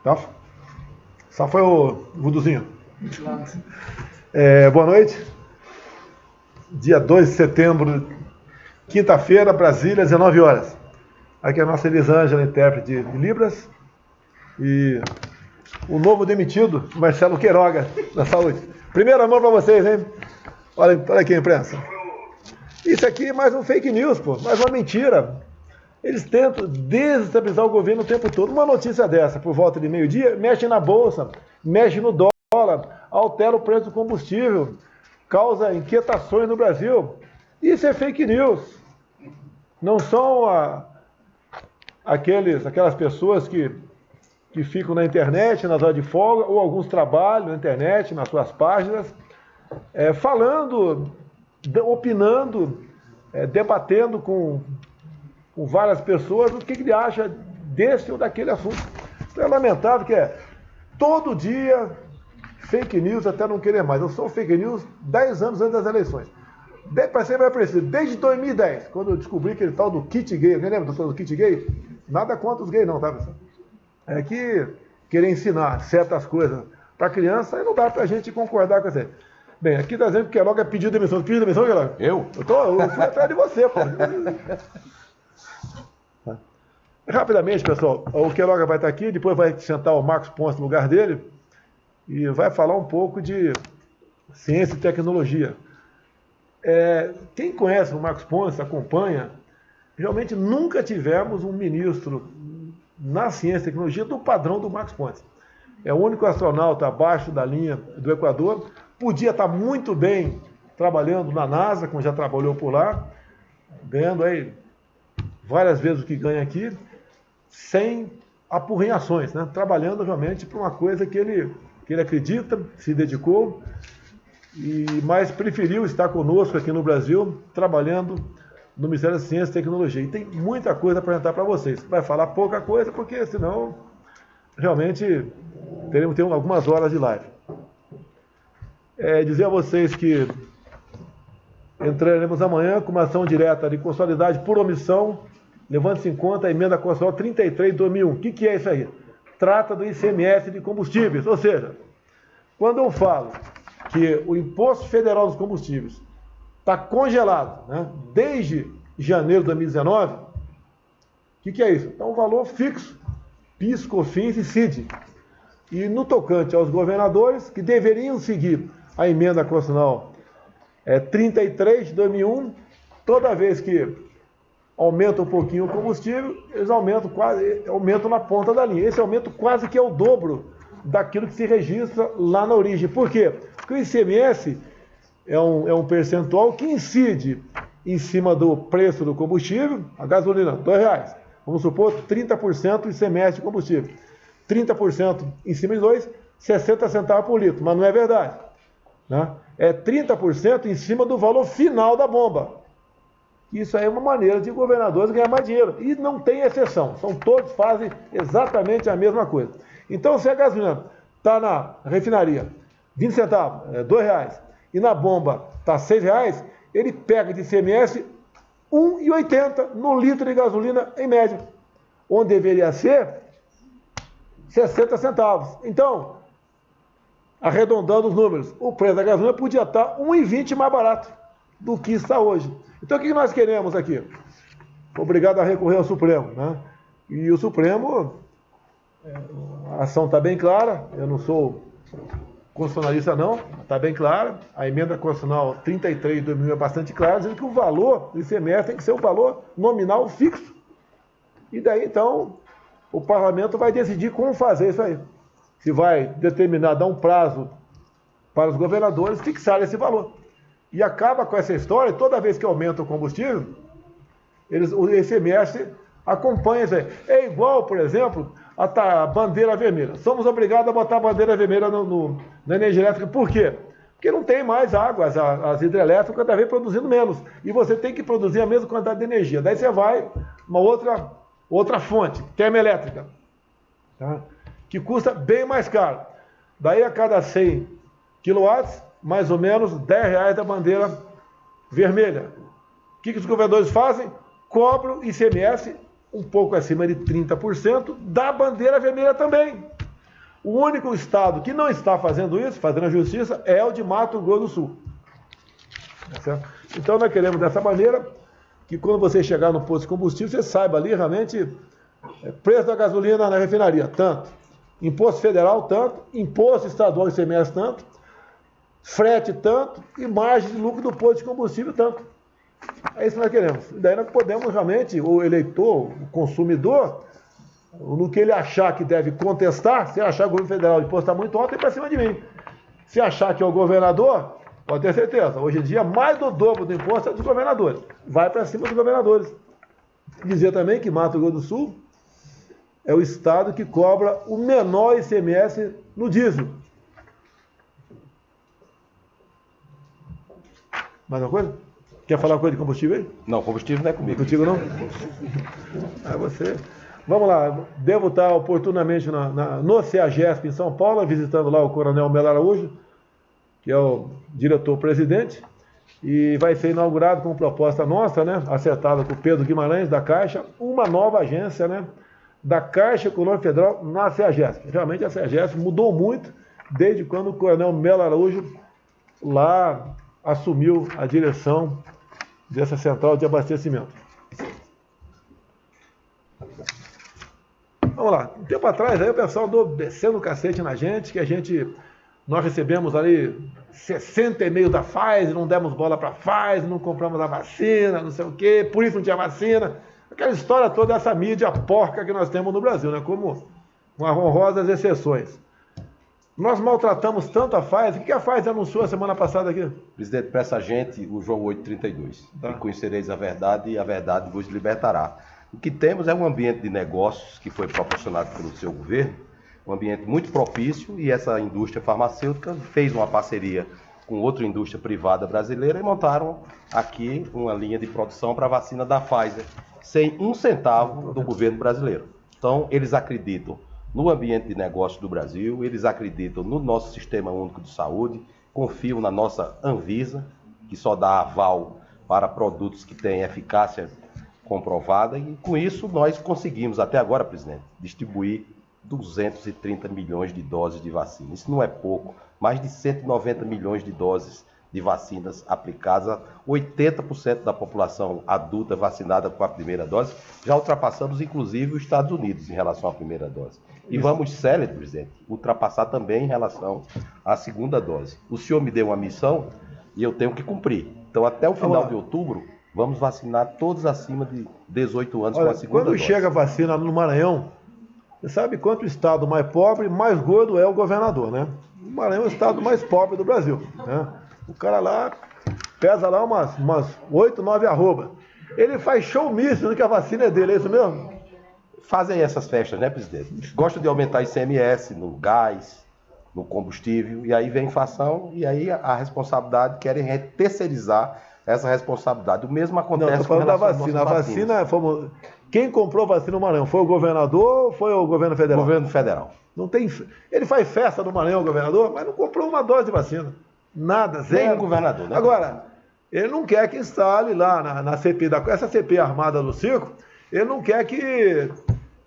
Tá? Só foi o Vuduzinho. Boa noite. Dia 2 de setembro, quinta-feira, Brasília, 19 horas. Aqui é a nossa Elisângela, intérprete de Libras. E o novo demitido, Marcelo Queiroga, da Saúde. Primeiro amor para vocês, hein? Olha aqui, imprensa. Isso aqui é mais um fake news, pô. Mais uma mentira. Eles tentam desestabilizar o governo o tempo todo. Uma notícia dessa, por volta de meio-dia, mexe na bolsa, mexe no dólar, altera o preço do combustível, causa inquietações no Brasil. Isso é fake news. Não são aquelas pessoas que ficam na internet, nas horas de folga, ou alguns trabalham na internet, nas suas páginas, falando, opinando, debatendo com várias pessoas o que ele acha desse ou daquele assunto. É lamentável que todo dia fake news até não querer mais. Eu sou fake news 10 anos antes das eleições. Para ser mais preciso, desde 2010, quando eu descobri aquele tal do kit gay, alguém lembra do tal do kit gay? Nada contra os gays não, tá, pessoal? É que querer ensinar certas coisas para criança, aí não dá para a gente concordar com isso. Bem, aqui está dizendo que Queiroga pediu demissão. Pediu demissão, Queiroga? Eu fui atrás de você, pô. Rapidamente, pessoal, o Queiroga vai estar aqui, depois vai sentar o Marcos Ponce no lugar dele e vai falar um pouco de ciência e tecnologia. Quem conhece o Marcos Ponce, acompanha, realmente nunca tivemos um ministro na ciência e tecnologia do padrão do Marcos Ponce. É o único astronauta abaixo da linha do Equador, podia estar muito bem trabalhando na NASA, como já trabalhou por lá, ganhando aí várias vezes o que ganha aqui, sem apurrinhações, né? Trabalhando realmente para uma coisa que ele acredita, se dedicou, mas preferiu estar conosco aqui no Brasil, trabalhando no Ministério da Ciência e Tecnologia. E tem muita coisa para apresentar para vocês. Vai falar pouca coisa, porque senão realmente teremos ter algumas horas de live. Dizer a vocês que entraremos amanhã com uma ação direta de constitucionalidade por omissão, levando-se em conta a emenda constitucional 33 de 2001. O que é isso aí? Trata do ICMS de combustíveis, ou seja, quando eu falo que o Imposto Federal dos Combustíveis está congelado, né, desde janeiro de 2019, o que é isso? Então, um valor fixo, PIS, COFINS e CID. E no tocante aos governadores, que deveriam seguir a emenda constitucional 33 de 2001, toda vez que aumenta um pouquinho o combustível, eles aumentam na ponta da linha. Esse aumento quase que é o dobro daquilo que se registra lá na origem. Por quê? Porque o ICMS é um percentual que incide em cima do preço do combustível, a gasolina, R$2. Vamos supor 30% ICMS de combustível. 30% em cima de 2, 60 centavos por litro, mas não é verdade. Né? É 30% em cima do valor final da bomba. Isso aí é uma maneira de governadores ganhar mais dinheiro. E não tem exceção. Todos fazem exatamente a mesma coisa. Então, se a gasolina está na refinaria 20 centavos, R$2, e na bomba está R$6, ele pega de ICMS R$ 1,80 no litro de gasolina em média, onde deveria ser 60 centavos. Então, arredondando os números, o preço da gasolina podia estar R$ 1,20 mais barato do que está hoje. Então, o que nós queremos aqui? Obrigado a recorrer ao Supremo, né? E o Supremo, a ação está bem clara, eu não sou constitucionalista não, está bem clara, a emenda constitucional 33 de 2000 é bastante clara, dizendo que o valor do ICMS tem que ser um valor nominal fixo. E daí, então, o parlamento vai decidir como fazer isso aí. Se vai determinar, dar um prazo para os governadores fixar esse valor. E acaba com essa história, toda vez que aumenta o combustível, o ICMS acompanha isso aí. É igual, por exemplo, a bandeira vermelha. Somos obrigados a botar a bandeira vermelha na energia elétrica. Por quê? Porque não tem mais água, as hidrelétricas cada vez produzindo menos. E você tem que produzir a mesma quantidade de energia. Daí você vai uma outra fonte, termoelétrica, tá? Que custa bem mais caro. Daí a cada 100 quilowatts, mais ou menos R$10 da bandeira vermelha. O que os governadores fazem? Cobram ICMS um pouco acima de 30% da bandeira vermelha também. O único estado que não está fazendo isso, fazendo a justiça, é o de Mato Grosso do Sul. Tá certo? Então nós queremos dessa maneira que quando você chegar no posto de combustível, você saiba ali realmente preço da gasolina na refinaria, tanto. Imposto federal, tanto. Imposto estadual e ICMS, tanto. Frete, tanto. E margem de lucro do posto de combustível, tanto. É isso que nós queremos. E daí nós podemos realmente, o eleitor, o consumidor, no que ele achar que deve contestar, se achar que o governo federal o imposto está muito alto, é para cima de mim. Se achar que é o governador, pode ter certeza. Hoje em dia, mais do dobro do imposto é dos governadores. Vai para cima dos governadores. Dizer também que Mato Grosso do Sul é o estado que cobra o menor ICMS no diesel. Mais uma coisa? Quer falar uma coisa de combustível aí? Não, combustível não é comigo. Contigo não? É você. Vamos lá, devo estar oportunamente no CEAGESP em São Paulo, visitando lá o Coronel Melo Araújo, que é o diretor-presidente, e vai ser inaugurado com proposta nossa, né, acertada com o Pedro Guimarães, da Caixa, uma nova agência, né, da Caixa Econômica Federal na CEAGESP. Realmente a CEAGESP mudou muito desde quando o Coronel Melo Araújo lá assumiu a direção dessa central de abastecimento. Vamos lá, um tempo atrás aí o pessoal andou descendo o cacete na gente, nós recebemos ali 60 e-mails da Pfizer, não demos bola para a Pfizer, não compramos a vacina, não sei o quê, por isso não tinha vacina. Aquela história toda, essa mídia porca que nós temos no Brasil, né? Como com honrosas exceções. Nós maltratamos tanto a Pfizer. O que a Pfizer anunciou a semana passada aqui? Presidente, peça a gente o João 8,32. Tá. E conhecereis a verdade e a verdade vos libertará. O que temos é um ambiente de negócios que foi proporcionado pelo seu governo, um ambiente muito propício, e essa indústria farmacêutica fez uma parceria com outra indústria privada brasileira e montaram aqui uma linha de produção para a vacina da Pfizer, sem um centavo do governo brasileiro. Então, eles acreditam no ambiente de negócio do Brasil, eles acreditam no nosso Sistema Único de Saúde, confiam na nossa Anvisa, que só dá aval para produtos que têm eficácia comprovada, e com isso nós conseguimos até agora, presidente, distribuir 230 milhões de doses de vacina. Isso não é pouco, mais de 190 milhões de doses de vacinas aplicadas, 80% da população adulta vacinada com a primeira dose, já ultrapassamos inclusive os Estados Unidos em relação à primeira dose. E vamos, célebre, presidente, ultrapassar também em relação à segunda dose. O senhor me deu uma missão e eu tenho que cumprir. Então, até o final de outubro, vamos vacinar todos acima de 18 anos com a segunda dose. Quando chega a vacina no Maranhão, você sabe quanto o estado mais pobre, mais gordo é o governador, né? O Maranhão é o estado mais pobre do Brasil, né? O cara lá pesa lá umas 8, 9 arroba. Ele faz showmício que a vacina é dele, é isso mesmo? Fazem essas festas, né, presidente? Gostam de aumentar ICMS no gás, no combustível, e aí vem a inflação, e aí a responsabilidade, querem terceirizar essa responsabilidade. O mesmo acontece com relação à vacina. A vacina, quem comprou vacina no Maranhão? Foi o governador ou foi o governo federal? Governo federal. Não tem, ele faz festa no Maranhão, o governador, mas não comprou uma dose de vacina. Nada, zero. Nem o governador, né? Agora, ele não quer que instale lá na CPI, essa CPI armada do circo, ele não quer que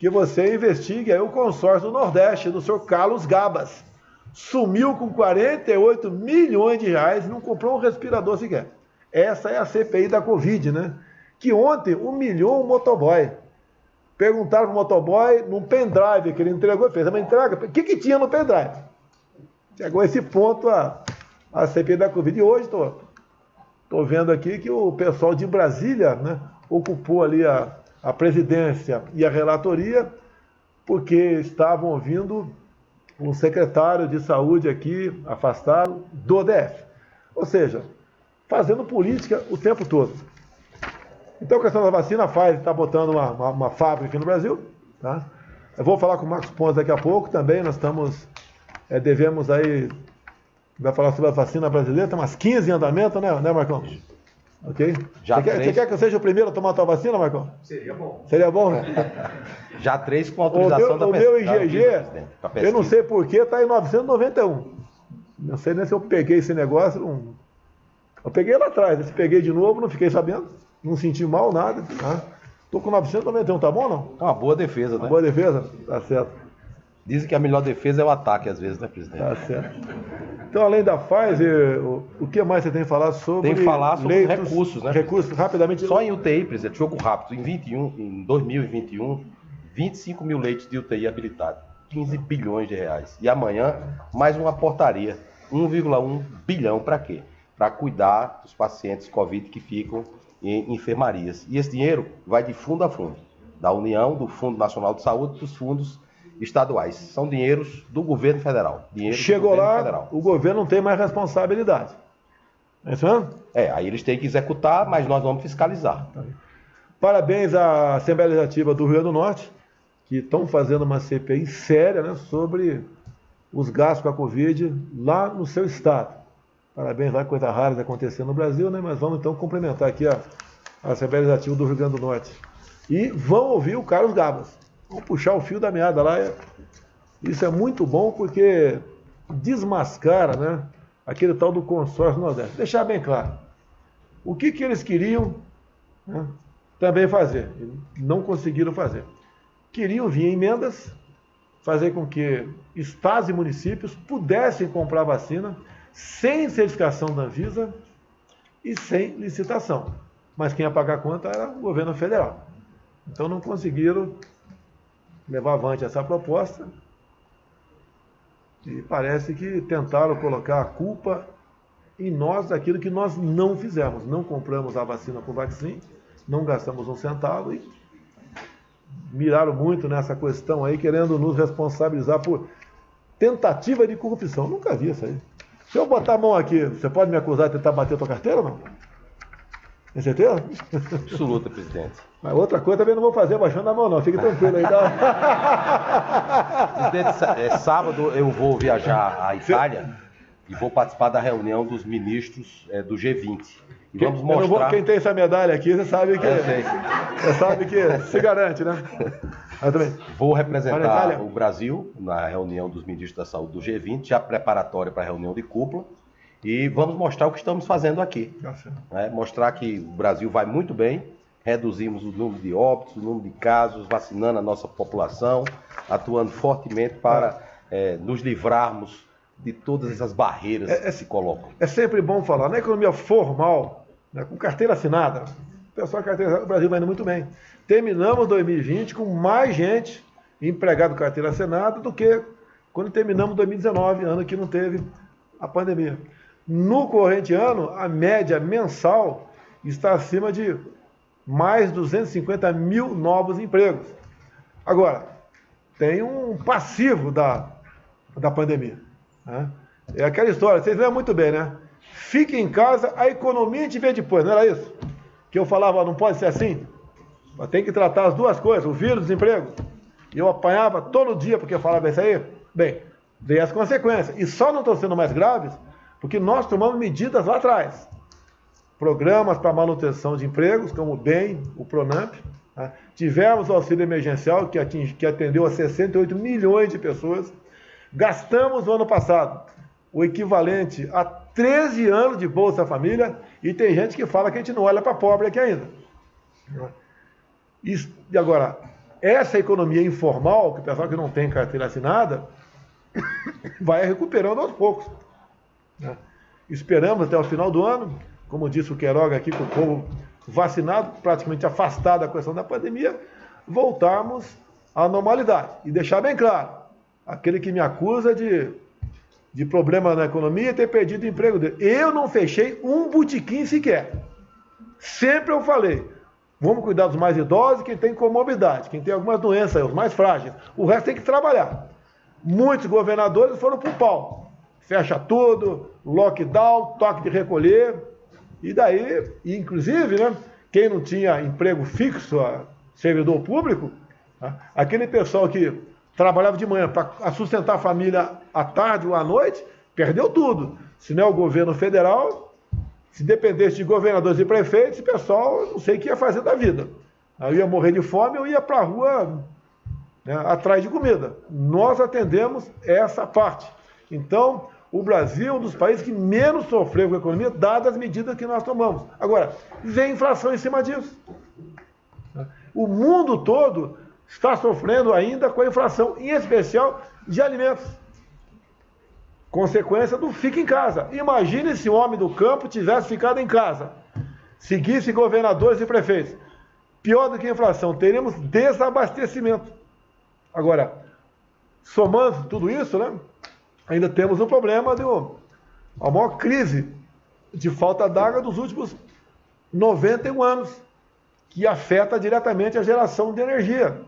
você investigue aí o consórcio do Nordeste, do senhor Carlos Gabas. Sumiu com 48 milhões de reais e não comprou um respirador sequer. Essa é a CPI da Covid, né? Que ontem humilhou um motoboy. Perguntaram para o motoboy, num pendrive que ele entregou, fez uma entrega, o que tinha no pendrive? Chegou a esse ponto a CPI da Covid. E hoje estou vendo aqui que o pessoal de Brasília, né, ocupou ali a presidência e a relatoria, porque estavam ouvindo um secretário de saúde aqui, afastado do DF. Ou seja, fazendo política o tempo todo. Então, a questão da vacina, a Pfizer está botando uma fábrica aqui no Brasil. Tá? Eu vou falar com o Marcos Pontes daqui a pouco também. Nós devemos aí, vai falar sobre a vacina brasileira, tem umas 15 em andamento, né Marcão? Ok? Você quer que eu seja o primeiro a tomar a tua vacina, Marcão? Seria bom. Seria bom? Já 3 com autorização da pesquisa. O meu IgG, eu não sei porquê, está em 991. Não sei nem se eu peguei esse negócio. Eu peguei lá atrás, se peguei de novo, não fiquei sabendo. Não senti mal, nada. Estou com 991, tá bom ou não? É uma boa defesa, né? Uma boa defesa? Tá certo. Dizem que a melhor defesa é o ataque, às vezes, né, presidente? Tá certo. Então, além da Pfizer, o que mais você tem falado sobre? Tem que falar sobre os recursos, né? Recursos, rapidamente. Só em UTI, presidente, jogo rápido. Em 2021, 25 mil leitos de UTI habilitados. 15 bilhões de reais. E amanhã, mais uma portaria. 1,1 bilhão para quê? Para cuidar dos pacientes Covid que ficam em enfermarias. E esse dinheiro vai de fundo a fundo. Da União, do Fundo Nacional de Saúde, dos fundos estaduais. São dinheiros do governo federal. Chegou lá, o governo não tem mais responsabilidade. É isso mesmo? Aí eles têm que executar, mas nós vamos fiscalizar. Parabéns à Assembleia Legislativa do Rio Grande do Norte, que estão fazendo uma CPI séria, né, sobre os gastos com a Covid lá no seu estado. Parabéns lá, coisa rara de acontecer no Brasil, né, mas vamos então cumprimentar aqui a Assembleia Legislativa do Rio Grande do Norte. E vão ouvir o Carlos Gabas. Vamos puxar o fio da meada lá. Isso é muito bom porque desmascara, né, aquele tal do consórcio Nordeste. Deixar bem claro. O que eles queriam, né, também fazer. Não conseguiram fazer. Queriam vir emendas, fazer com que estados e municípios pudessem comprar vacina sem certificação da Anvisa e sem licitação. Mas quem ia pagar a conta era o governo federal. Então não conseguiram levar avante essa proposta e parece que tentaram colocar a culpa em nós daquilo que nós não fizemos. Não compramos a vacina com Vaccin, não gastamos um centavo e miraram muito nessa questão aí, querendo nos responsabilizar por tentativa de corrupção. Nunca vi isso aí. Se eu botar a mão aqui, você pode me acusar de tentar bater a tua carteira ou não? Tem certeza? Absoluta, presidente. Mas outra coisa também não vou fazer baixando a mão, não. Fique tranquilo aí. Tá? Presidente, sábado eu vou viajar à Itália e vou participar da reunião dos ministros do G20. E vamos mostrar... Quem tem essa medalha aqui, você sabe que se garante, né? Eu também. Vou representar o Brasil na reunião dos ministros da saúde do G20, já preparatória para a reunião de cúpula. E vamos mostrar o que estamos fazendo aqui. Né? Mostrar que o Brasil vai muito bem, reduzimos o número de óbitos, o número de casos, vacinando a nossa população, atuando fortemente para nos livrarmos de todas essas barreiras que se colocam. É sempre bom falar, na economia formal, né, com carteira assinada, o pessoal da carteira assinada, o Brasil vai indo muito bem. Terminamos 2020 com mais gente empregado com carteira assinada do que quando terminamos 2019, ano que não teve a pandemia. No corrente ano, a média mensal está acima de mais 250 mil novos empregos. Agora, tem um passivo da pandemia. Né? É aquela história, vocês lembram muito bem, né? Fique em casa, a economia a gente vê depois, não era isso? Que eu falava, não pode ser assim? Mas tem que tratar as duas coisas, o vírus e o desemprego. E eu apanhava todo dia porque eu falava isso aí. Bem, veio as consequências. E só não estão sendo mais graves porque nós tomamos medidas lá atrás. Programas para manutenção de empregos, como o BEM, o PRONAMP. Tá? Tivemos o auxílio emergencial, que atendeu a 68 milhões de pessoas. Gastamos no ano passado o equivalente a 13 anos de Bolsa Família, e tem gente que fala que a gente não olha para pobre aqui ainda. E agora, essa economia informal, que o pessoal que não tem carteira assinada, vai recuperando aos poucos. Esperamos até o final do ano, como disse o Queiroga aqui, com o povo vacinado, praticamente afastado da questão da pandemia, voltarmos à normalidade. E deixar bem claro, aquele que me acusa de problema na economia e ter perdido o emprego dele. Eu não fechei um botequim sequer. Sempre eu falei, vamos cuidar dos mais idosos, quem tem comorbidade, quem tem algumas doenças, os mais frágeis. O resto tem que trabalhar. Muitos governadores foram para o pau. Fecha tudo, lockdown, toque de recolher. E daí, inclusive, né, quem não tinha emprego fixo, servidor público, aquele pessoal que trabalhava de manhã para sustentar a família à tarde ou à noite, perdeu tudo. Se não é o governo federal, se dependesse de governadores e prefeitos, esse pessoal não sei o que ia fazer da vida. Eu ia morrer de fome, eu ia para a rua, né, atrás de comida. Nós atendemos essa parte. Então, o Brasil é um dos países que menos sofreu com a economia, dadas as medidas que nós tomamos. Agora, vem inflação em cima disso. O mundo todo está sofrendo ainda com a inflação, em especial de alimentos. Consequência do fica em casa. Imagine se o homem do campo tivesse ficado em casa, seguisse governadores e prefeitos. Pior do que a inflação, teremos desabastecimento. Agora, somando tudo isso, né, ainda temos um problema a maior crise de falta d'água dos últimos 91 anos, que afeta diretamente a geração de energia.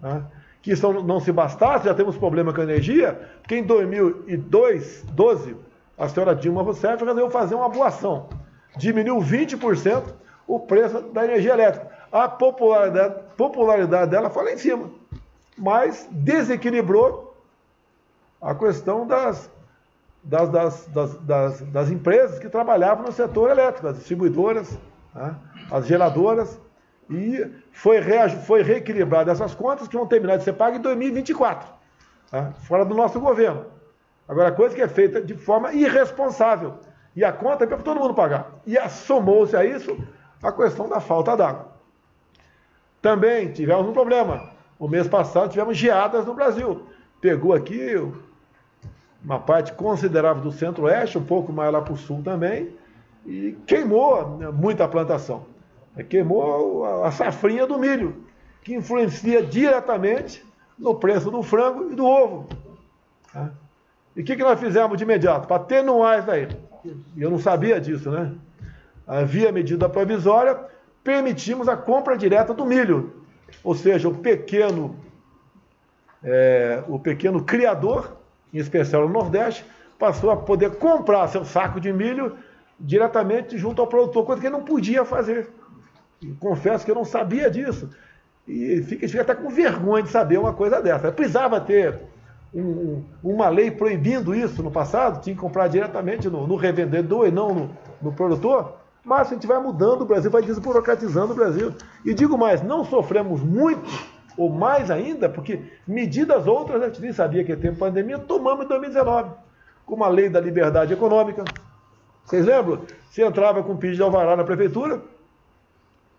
Né? Que não se bastasse, já temos problema com a energia, porque em 2012, a senhora Dilma Rousseff resolveu fazer uma boa ação. Diminuiu 20% o preço da energia elétrica. A popularidade dela foi lá em cima, mas desequilibrou a questão das empresas que trabalhavam no setor elétrico, as distribuidoras, né, as geradoras, e foi reequilibrado essas contas que vão terminar de ser pagas em 2024, tá, fora do nosso governo. Agora, a coisa que é feita de forma irresponsável, e a conta é para todo mundo pagar. E somou-se a isso a questão da falta d'água. Também tivemos um problema. O mês passado tivemos geadas no Brasil. Pegou aqui uma parte considerável do centro-oeste, um pouco mais lá para o sul também, e queimou muita plantação. Queimou a safrinha do milho, que influencia diretamente no preço do frango e do ovo. E o que nós fizemos de imediato? Para atenuar isso aí. Eu não sabia disso, né? Havia medida provisória, permitimos a compra direta do milho. Ou seja, o pequeno criador, em especial no Nordeste, passou a poder comprar seu saco de milho diretamente junto ao produtor, coisa que ele não podia fazer. Eu confesso que eu não sabia disso. E fica até com vergonha de saber uma coisa dessa. Eu precisava ter uma lei proibindo isso no passado, tinha que comprar diretamente no revendedor e não no produtor. Mas se a gente vai mudando, o Brasil vai desburocratizando o Brasil. E digo mais, não sofremos muito, ou mais ainda, porque medidas outras, a gente nem sabia que ia ter pandemia, tomamos em 2019, com uma lei da liberdade econômica. Vocês lembram? Você entrava com pedido de alvará na prefeitura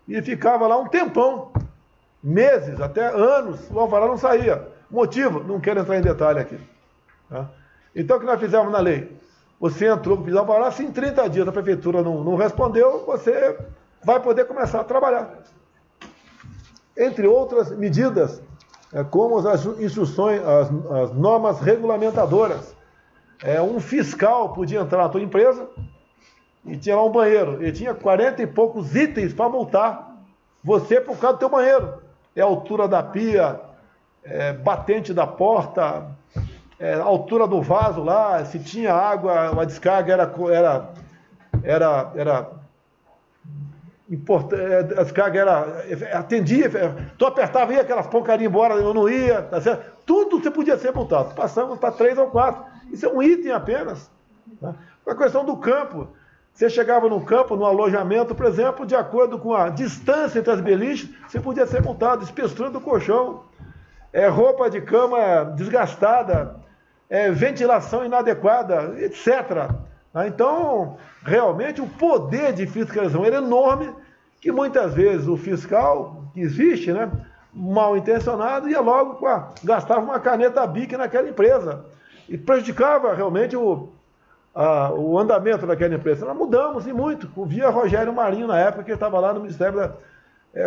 e ficava lá um tempão, meses, até anos, o alvará não saía. Motivo? Não quero entrar em detalhe aqui. Tá? Então, o que nós fizemos na lei? Você entrou com pedido de alvará, se em 30 dias a prefeitura não respondeu, você vai poder começar a trabalhar. Entre outras medidas, como as instruções, as normas regulamentadoras. Um fiscal podia entrar na tua empresa e tinha lá um banheiro. Ele tinha 40 e poucos itens para multar você por causa do teu banheiro. A altura da pia, batente da porta, a altura do vaso lá, se tinha água, a descarga era importante, a descarga atendia, tu apertava e ia aquelas porcarias embora, eu não ia, tá certo? Tudo você podia ser multado. Passamos para 3 ou 4. Isso é um item apenas. Tá? A questão do campo. Você chegava no campo, no alojamento, por exemplo, de acordo com a distância entre as beliches, você podia ser multado, espessura do colchão, roupa de cama desgastada, ventilação inadequada, etc. Então, realmente, o poder de fiscalização era enorme, que muitas vezes o fiscal, que existe, né, mal intencionado, ia logo gastava uma caneta BIC naquela empresa e prejudicava realmente o andamento daquela empresa. Nós mudamos, e muito. Via Rogério Marinho, na época, que estava lá no Ministério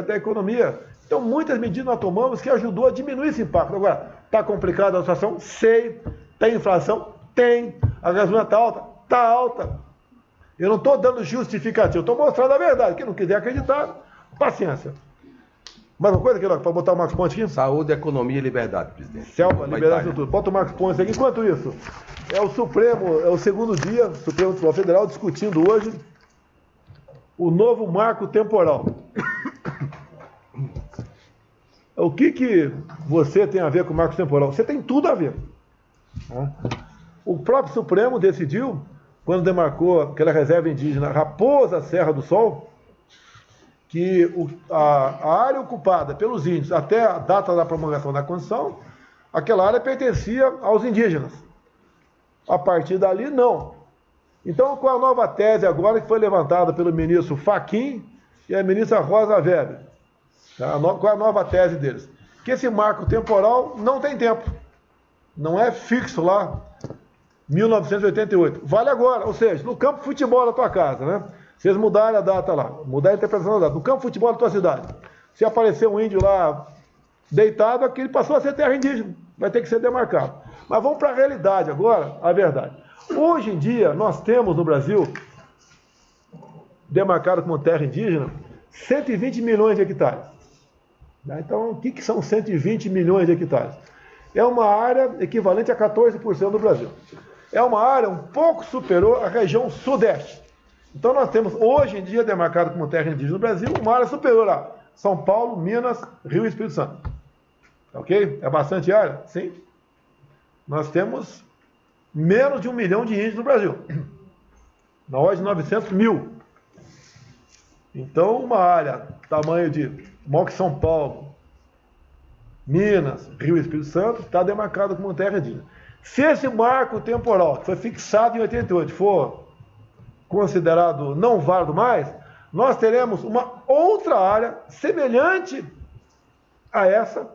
da Economia. Então, muitas medidas nós tomamos que ajudou a diminuir esse impacto. Agora, está complicada a situação? Sei. Tem inflação? Tem. A gasolina está alta? Está alta. Eu não estou dando justificativo, eu estou mostrando a verdade. Quem não quiser acreditar, paciência. Mais uma coisa, para botar o Marcos Pontes aqui? Saúde, economia e liberdade, presidente. Selva, liberdade e tudo. Bota o Marcos Pontes aqui. Enquanto isso, o Supremo, o segundo dia, o Supremo Tribunal Federal discutindo hoje o novo marco temporal. O que você tem a ver com o marco temporal? Você tem tudo a ver. O próprio Supremo decidiu, quando demarcou aquela reserva indígena Raposa Serra do Sol, que a área ocupada pelos índios até a data da promulgação da Constituição, aquela área pertencia aos indígenas. A partir dali, não. Então, com a nova tese agora que foi levantada pelo ministro Fachin e a ministra Rosa Weber, qual é a nova tese deles? Que esse marco temporal não tem tempo. Não é fixo lá, 1988. Vale agora, ou seja, no campo de futebol da tua casa, né? Vocês mudaram a data lá, mudaram a interpretação da data. No campo de futebol da tua cidade, se aparecer um índio lá deitado, aquele passou a ser terra indígena. Vai ter que ser demarcado. Mas vamos para a realidade agora, a verdade. Hoje em dia, nós temos no Brasil, demarcado como terra indígena, 120 milhões de hectares. Então, o que são 120 milhões de hectares? É uma área equivalente a 14% do Brasil. É uma área um pouco superior à região sudeste. Então, nós temos, hoje em dia, demarcado como terra indígena no Brasil, uma área superior a São Paulo, Minas, Rio e Espírito Santo. Ok? É bastante área? Sim. Nós temos menos de 1 milhão de índios no Brasil. Na ordem de 900 mil. Então, uma área tamanho de maior que São Paulo, Minas, Rio e Espírito Santo, está demarcado como terra indígena. Se esse marco temporal, que foi fixado em 88, for considerado não válido mais, nós teremos uma outra área semelhante a essa,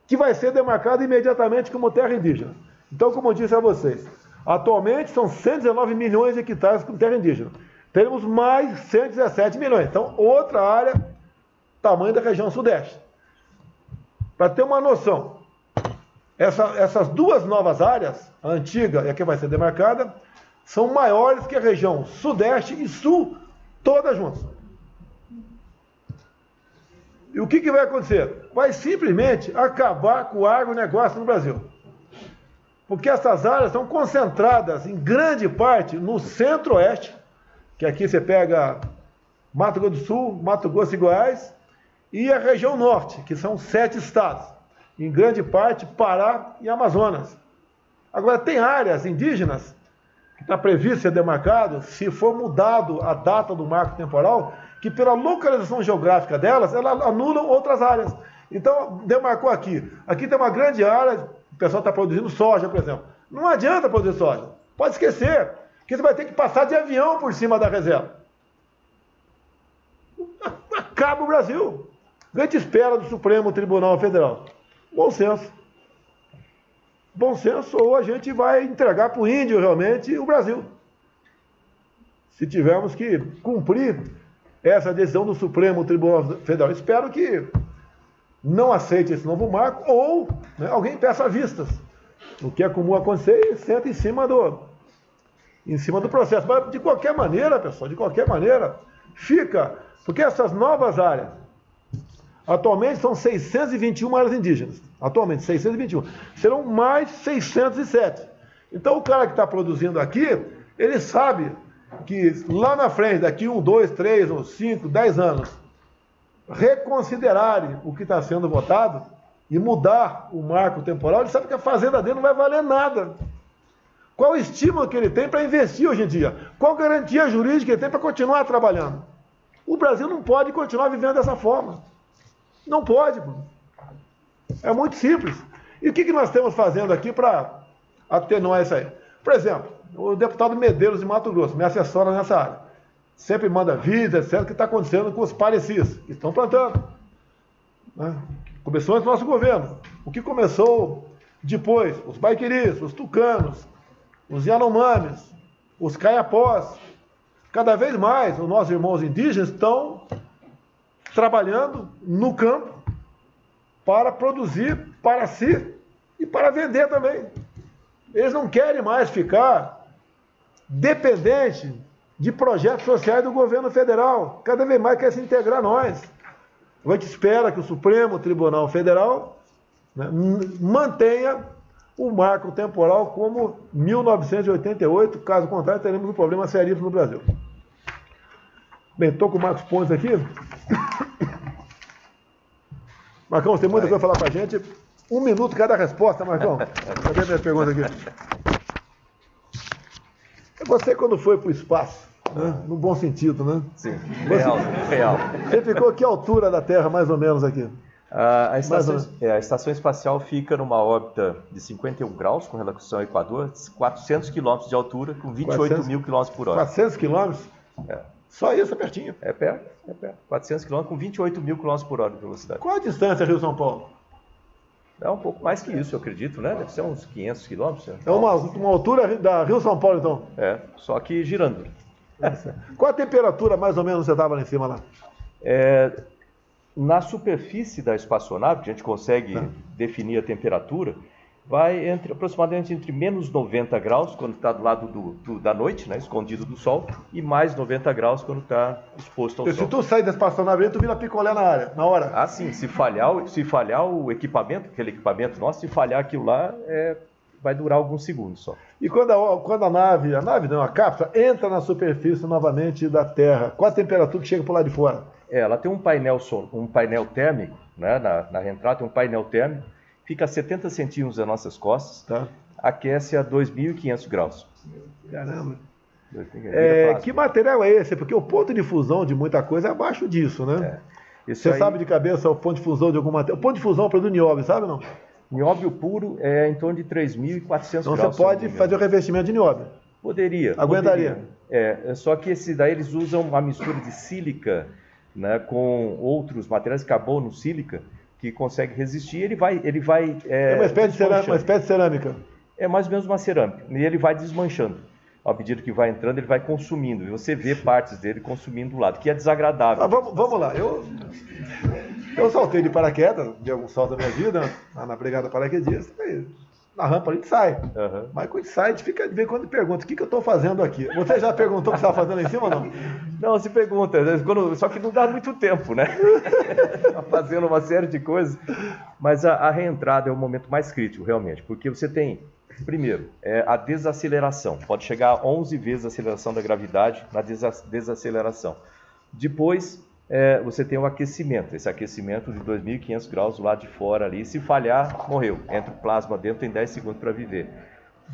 que vai ser demarcada imediatamente como terra indígena. Então, como eu disse a vocês, atualmente são 119 milhões de hectares como terra indígena. Teremos mais 117 milhões. Então, outra área, tamanho da região sudeste. Para ter uma noção, essas duas novas áreas, a antiga e a que vai ser demarcada, são maiores que a região sudeste e sul, todas juntas. E o que vai acontecer? Vai simplesmente acabar com o agronegócio no Brasil. Porque essas áreas estão concentradas em grande parte no centro-oeste, que aqui você pega Mato Grosso do Sul, Mato Grosso e Goiás, e a região norte, que são 7 estados, em grande parte Pará e Amazonas. Agora, tem áreas indígenas que está previsto ser demarcado, se for mudado a data do marco temporal, que pela localização geográfica delas, elas anulam outras áreas. Então, demarcou aqui. Aqui tem uma grande área, o pessoal está produzindo soja, por exemplo. Não adianta produzir soja. Pode esquecer, que você vai ter que passar de avião por cima da reserva. Acaba o Brasil. A gente espera do Supremo Tribunal Federal. Bom senso. Bom senso, ou a gente vai entregar para o índio realmente o Brasil. Se tivermos que cumprir essa decisão do Supremo Tribunal Federal. Espero que não aceite esse novo marco, ou alguém peça vistas. O que é comum acontecer e senta em cima do processo. Mas de qualquer maneira, pessoal, de qualquer maneira, fica, porque essas novas áreas, atualmente são 621 áreas indígenas. Atualmente, 621. Serão mais 607. Então, o cara que está produzindo aqui, ele sabe que lá na frente, daqui 1, 2, 3, ou 5, 10 anos, reconsiderarem o que está sendo votado e mudar o marco temporal, ele sabe que a fazenda dele não vai valer nada. Qual o estímulo que ele tem para investir hoje em dia? Qual garantia jurídica que ele tem para continuar trabalhando? O Brasil não pode continuar vivendo dessa forma. Não pode. É muito simples. E o que nós estamos fazendo aqui para atenuar isso aí? Por exemplo, o deputado Medeiros de Mato Grosso me assessora nessa área. Sempre manda vídeos, etc. O que está acontecendo com os parecis que estão plantando. Começou antes do nosso governo. O que começou depois? Os baiquiris, os tucanos, os yanomamis, os caiapós. Cada vez mais os nossos irmãos indígenas estão trabalhando no campo para produzir para si e para vender também. Eles não querem mais ficar dependentes de projetos sociais do governo federal. Cada vez mais quer se integrar a nós. A gente espera que o Supremo Tribunal Federal mantenha o marco temporal como 1988. Caso contrário, teremos um problema seríssimo no Brasil. Bem, estou com o Marcos Pontes aqui. Marcão, você tem muita coisa para falar para a gente. 1 minuto cada resposta, Marcão. Cadê minhas perguntas aqui? Você, quando foi para o espaço, no bom sentido, né? Sim, real. Você ficou a que altura da Terra, mais ou menos, aqui? A estação espacial fica numa órbita de 51 graus com relação ao Equador, 400 quilômetros de altura, com 28 mil quilômetros por hora. 400 quilômetros? É. Só isso é pertinho? É perto. 400 quilômetros com 28 mil quilômetros por hora de velocidade. Qual a distância Rio-São Paulo? É um pouco mais que isso, eu acredito, né? Deve ser uns 500 quilômetros. É uma altura da Rio-São Paulo, então? É, só que girando. Qual a temperatura, mais ou menos, você estava lá em cima lá? Na superfície da espaçonave, que a gente consegue definir a temperatura, vai aproximadamente entre menos 90 graus, quando está do lado da noite, né, escondido do sol, e mais 90 graus quando está exposto ao sol. Se tu sair da espaçonave, tu vira picolé na hora. Ah, sim. Se falhar o equipamento, aquele equipamento nosso, se falhar aquilo lá, vai durar alguns segundos só. E quando a cápsula entra na superfície novamente da Terra, qual a temperatura que chega por lá de fora? Ela tem um painel térmico, né, na reentrada tem um painel térmico, fica a 70 centímetros das nossas costas, aquece a 2.500 graus. Caramba! Que material é esse? Porque o ponto de fusão de muita coisa é abaixo disso, né? Você sabe de cabeça o ponto de fusão de algum material? O ponto de fusão é do nióbio, sabe ou não? Nióbio puro é em torno de 3.400 graus. Então você pode fazer o revestimento de nióbio? Poderia. Aguentaria? Só que daí eles usam uma mistura de sílica, né, com outros materiais, carbono, sílica, que consegue resistir. Ele vai é uma espécie de cerâmica. É mais ou menos uma cerâmica. E ele vai desmanchando. À medida que vai entrando, ele vai consumindo. E você vê partes dele consumindo do lado, que é desagradável. Vamos lá. Eu saltei de paraquedas, de algum salto da minha vida, na brigada paraquedista, na rampa a gente sai. Mas quando a gente sai, a gente fica de vez em quando pergunta, o que eu estou fazendo aqui? Você já perguntou o que você estava fazendo lá em cima ou não? Não, se pergunta, só que não dá muito tempo, né? Tá fazendo uma série de coisas. Mas a reentrada é o momento mais crítico, realmente, porque você tem, primeiro, a desaceleração. Pode chegar a 11 vezes a aceleração da gravidade na desaceleração. Depois, você tem o aquecimento, esse aquecimento de 2.500 graus do lado de fora ali. Se falhar, morreu. Entra o plasma dentro, tem 10 segundos para viver.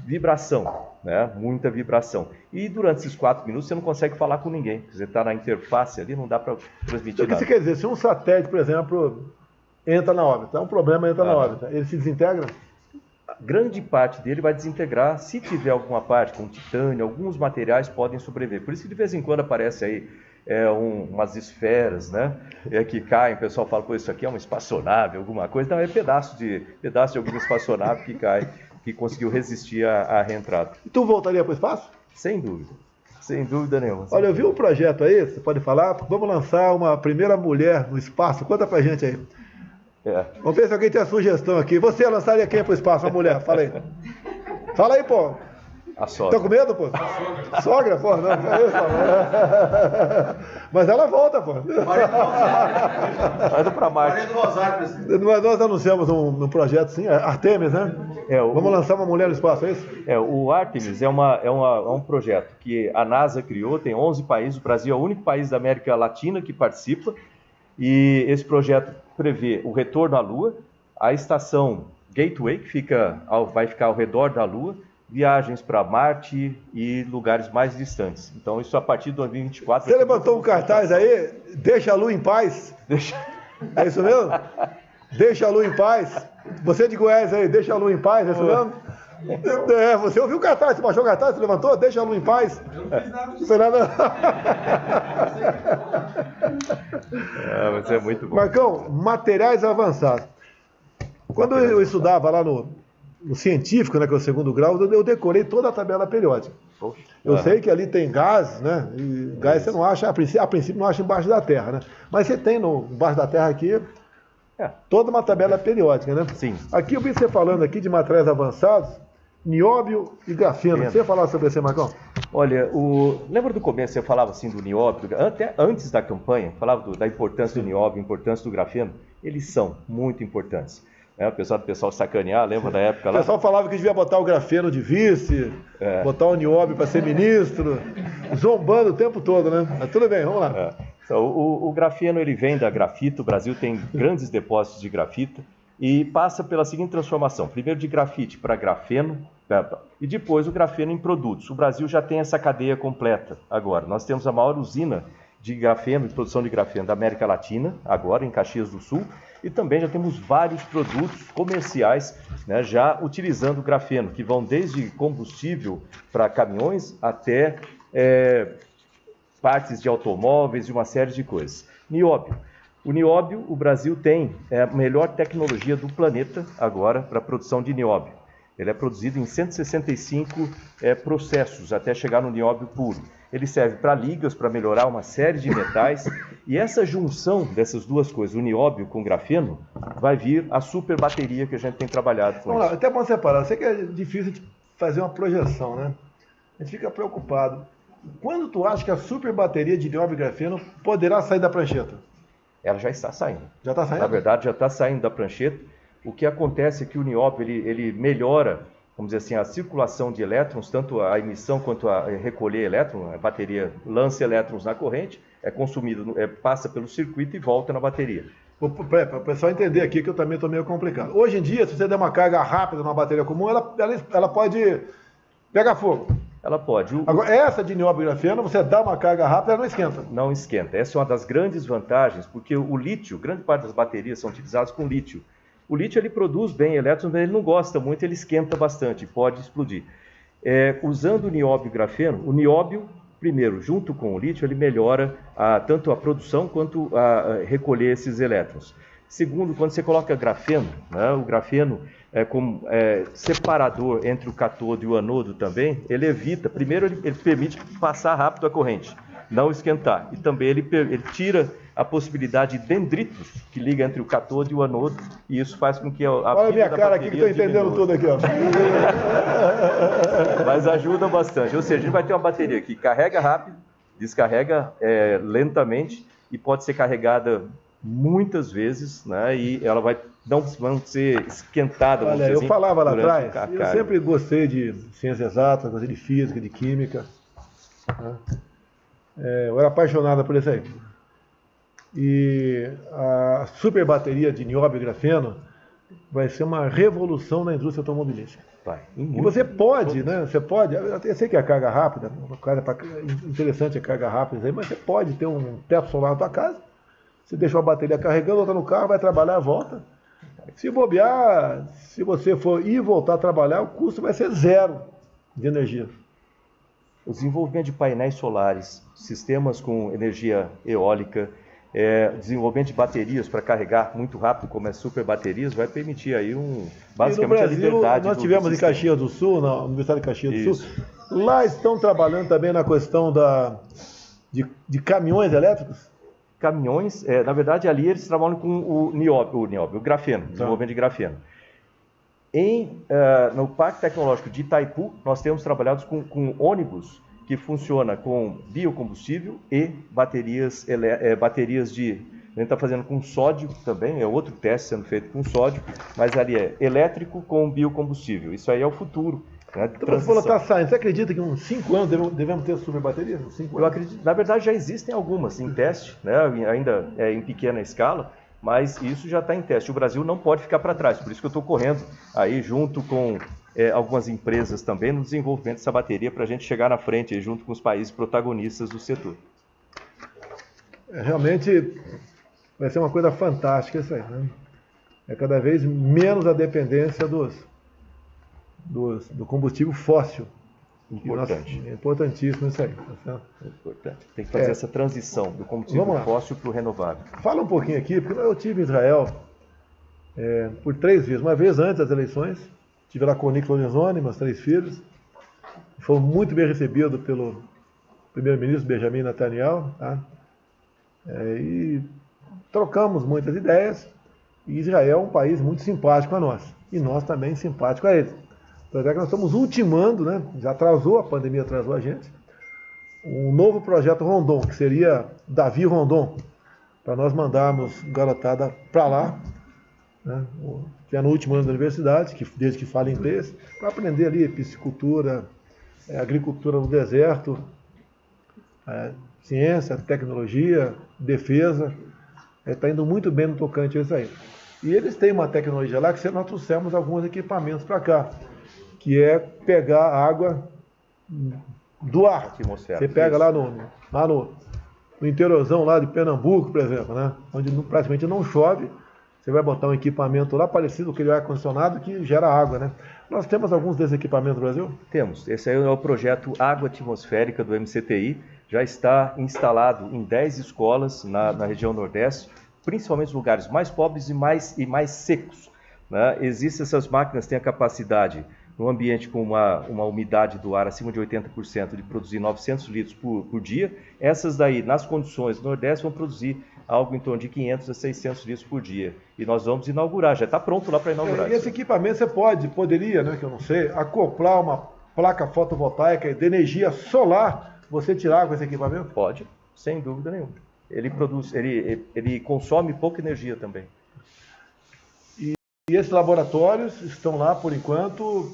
Vibração, né? Muita vibração. E durante esses 4 minutos você não consegue falar com ninguém. Você está na interface ali, não dá para transmitir nada. O que você quer dizer? Se um satélite, por exemplo, entra na órbita, é um problema, entra na órbita, ele se desintegra? Grande parte dele vai desintegrar. Se tiver alguma parte com titânio, alguns materiais podem sobreviver. Por isso que de vez em quando aparece aí umas esferas, né, que caem. O pessoal fala, pô, isso aqui é uma espaçonave, alguma coisa. Não, é pedaço de alguma espaçonave que cai, que conseguiu resistir à reentrada. E tu voltaria para o espaço? Sem dúvida nenhuma. Olha, eu vi um projeto aí, você pode falar, vamos lançar uma primeira mulher no espaço. Conta pra gente aí. Vamos ver se alguém tem a sugestão aqui. Você lançaria quem para o espaço? Uma mulher, fala aí. Fala aí, pô. A sogra. Tá com medo, pô? Sogra, pô? Não, é isso, mas ela volta, pô. Vai para Marte. Maria do Rosário, presidente. Nós anunciamos um projeto, sim, Artemis, né? Vamos lançar uma mulher no espaço, é isso? O Artemis é um projeto que a NASA criou, tem 11 países, o Brasil é o único país da América Latina que participa, e esse projeto prevê o retorno à Lua, a estação Gateway, que vai ficar ao redor da Lua, viagens para Marte e lugares mais distantes. Então, isso a partir de 2024... Você levantou um cartaz aí, deixa a Lua em paz? É isso mesmo? Deixa a Lua em paz? Você de Goiás aí, deixa a Lua em paz, é isso mesmo? Você ouviu o cartaz, você baixou o cartaz, você levantou? Deixa a Lua em paz? Não fiz nada disso. Mas é muito bom. Marcão, materiais avançados. Quando eu estudava lá no científico, né, que é o 2º grau, eu decorei toda a tabela periódica. Eu sei que ali tem gás, né? E gás você não acha, a princípio não acha embaixo da Terra, né? Mas você tem embaixo da Terra aqui toda uma tabela periódica, né? Sim. Aqui eu vi você falando aqui de materiais avançados, nióbio e grafeno. Você ia falar sobre isso, Marcão? Olha, lembra do começo, você falava assim do nióbio, até antes da campanha, falava da importância do nióbio, importância do grafeno. Eles são muito importantes. O pessoal sacanear, lembra da época lá? O pessoal falava que devia botar o grafeno de vice, botar o nióbio para ser ministro, zombando o tempo todo, né? Mas tudo bem, vamos lá. Então, o grafeno ele vem da grafita, o Brasil tem grandes depósitos de grafita e passa pela seguinte transformação, primeiro de grafite para grafeno e depois o grafeno em produtos. O Brasil já tem essa cadeia completa agora. Nós temos a maior usina de grafeno, de produção de grafeno da América Latina, agora em Caxias do Sul, e também já temos vários produtos comerciais, né, já utilizando grafeno, que vão desde combustível para caminhões até partes de automóveis e uma série de coisas. Nióbio. O nióbio, o Brasil tem a melhor tecnologia do planeta agora para a produção de nióbio. Ele é produzido em 165 processos até chegar no nióbio puro. Ele serve para ligas, para melhorar uma série de metais. E essa junção dessas duas coisas, o nióbio com o grafeno, vai vir a super bateria que a gente tem trabalhado com Vamos isso. lá, até bom separar. Eu sei que é difícil de fazer uma projeção, né? A gente fica preocupado. Quando tu acha que a super bateria de nióbio e grafeno poderá sair da prancheta? Ela já está saindo. Já está saindo? Na verdade, já está saindo da prancheta. O que acontece é que o nióbio ele melhora, vamos dizer assim, a circulação de elétrons, tanto a emissão quanto a recolher elétrons. A bateria lança elétrons na corrente, é consumido, passa pelo circuito e volta na bateria. Para o pessoal entender aqui que eu também estou meio complicado. Hoje em dia, se você der uma carga rápida numa bateria comum, ela pode pegar fogo. Ela pode. Agora, essa de nióbio e grafeno, você dá uma carga rápida, ela não esquenta. Não esquenta. Essa é uma das grandes vantagens, porque o lítio, grande parte das baterias são utilizadas com lítio. O lítio ele produz bem elétrons, mas ele não gosta muito, ele esquenta bastante, pode explodir. Usando o nióbio e grafeno, o nióbio, primeiro, junto com o lítio, ele melhora tanto a produção quanto a recolher esses elétrons. Segundo, quando você coloca grafeno, né, o grafeno como separador entre o cátodo e o anodo também, ele evita, primeiro ele permite passar rápido a corrente, não esquentar. E também ele tira a possibilidade de dendritos que liga entre o cátodo e o anodo, e isso faz com que olha a minha cara aqui que estou entendendo tudo aqui, ó. Mas ajuda bastante. Ou seja, a gente vai ter uma bateria que carrega rápido, descarrega lentamente e pode ser carregada muitas vezes, né? E ela não ser esquentada. Olha, eu assim, falava lá atrás, eu sempre gostei de ciências exatas, gostei de física, de química. Né? Eu era apaixonado por isso aí. E a super bateria de nióbio e grafeno vai ser uma revolução na indústria automobilística. E você pode, né? Você pode, eu sei que é a carga rápida, uma coisa interessante a carga rápida, mas você pode ter um teto solar na tua casa, você deixa a bateria carregando, volta no carro, vai trabalhar, volta. Se bobear, se você for ir e voltar a trabalhar, o custo vai ser zero de energia. O desenvolvimento de painéis solares, sistemas com energia eólica, desenvolvimento de baterias para carregar muito rápido, como as super baterias, vai permitir aí basicamente a liberdade. Nós tivemos em Caxias do Sul, na Universidade de Caxias do Sul, lá estão trabalhando também na questão de caminhões elétricos. Caminhões, na verdade ali eles trabalham com o grafeno, desenvolvimento de grafeno. No Parque Tecnológico de Itaipu, nós temos trabalhado com ônibus que funciona com biocombustível e baterias de... A gente está fazendo com sódio também, é outro teste sendo feito com sódio, mas ali é elétrico com biocombustível. Isso aí é o futuro. Né, então você falou que está saindo. Você acredita que em uns 5 anos devemos ter super baterias? Eu acredito. Na verdade já existem algumas em teste, né, ainda em pequena escala, mas isso já está em teste. O Brasil não pode ficar para trás, por isso que eu estou correndo aí junto com algumas empresas também no desenvolvimento dessa bateria para a gente chegar na frente aí, junto com os países protagonistas do setor. Realmente vai ser uma coisa fantástica isso aí, né? É cada vez menos a dependência do combustível fóssil. Importante. É importantíssimo isso aí. Tá? Importante. Tem que fazer essa transição do combustível fóssil para o renovável. Fala um pouquinho aqui, porque eu estive em Israel por 3 vezes. Uma vez antes das eleições, estive lá com o Nick Lorenzoni, meus 3 filhos. Foram muito bem recebidos pelo primeiro-ministro Benjamin Netanyahu. Tá? E trocamos muitas ideias. E Israel é um país muito simpático a nós. E nós também simpáticos a eles. Tanto é que nós estamos ultimando, né? Já atrasou, a pandemia atrasou a gente, um novo projeto Rondon, que seria Davi Rondon, para nós mandarmos garotada para lá, né? Que é no último ano da universidade, desde que fala inglês, para aprender ali piscicultura, agricultura no deserto, ciência, tecnologia, defesa. Está indo muito bem no tocante a isso aí. E eles têm uma tecnologia lá que nós trouxemos alguns equipamentos para cá, que é pegar água do ar. Você pega lá no interiorzão lá de Pernambuco, por exemplo, né? Onde praticamente não chove, você vai botar um equipamento lá parecido com aquele ar-condicionado que gera água, né? Nós temos alguns desses equipamentos no Brasil? Temos. Esse aí é o projeto Água Atmosférica do MCTI. Já está instalado em 10 escolas na região Nordeste. principalmente os lugares mais pobres e mais secos. Né? Existem essas máquinas, têm a capacidade, num ambiente com uma umidade do ar acima de 80%, de produzir 900 litros por dia. Essas daí, nas condições do Nordeste, vão produzir algo em torno de 500 a 600 litros por dia. E nós vamos inaugurar, já está pronto lá para inaugurar. E esse equipamento você poderia, né, que eu não sei, acoplar uma placa fotovoltaica de energia solar, você tirar com esse equipamento? Pode, sem dúvida nenhuma. Ele consome pouca energia também. E esses laboratórios estão lá por enquanto?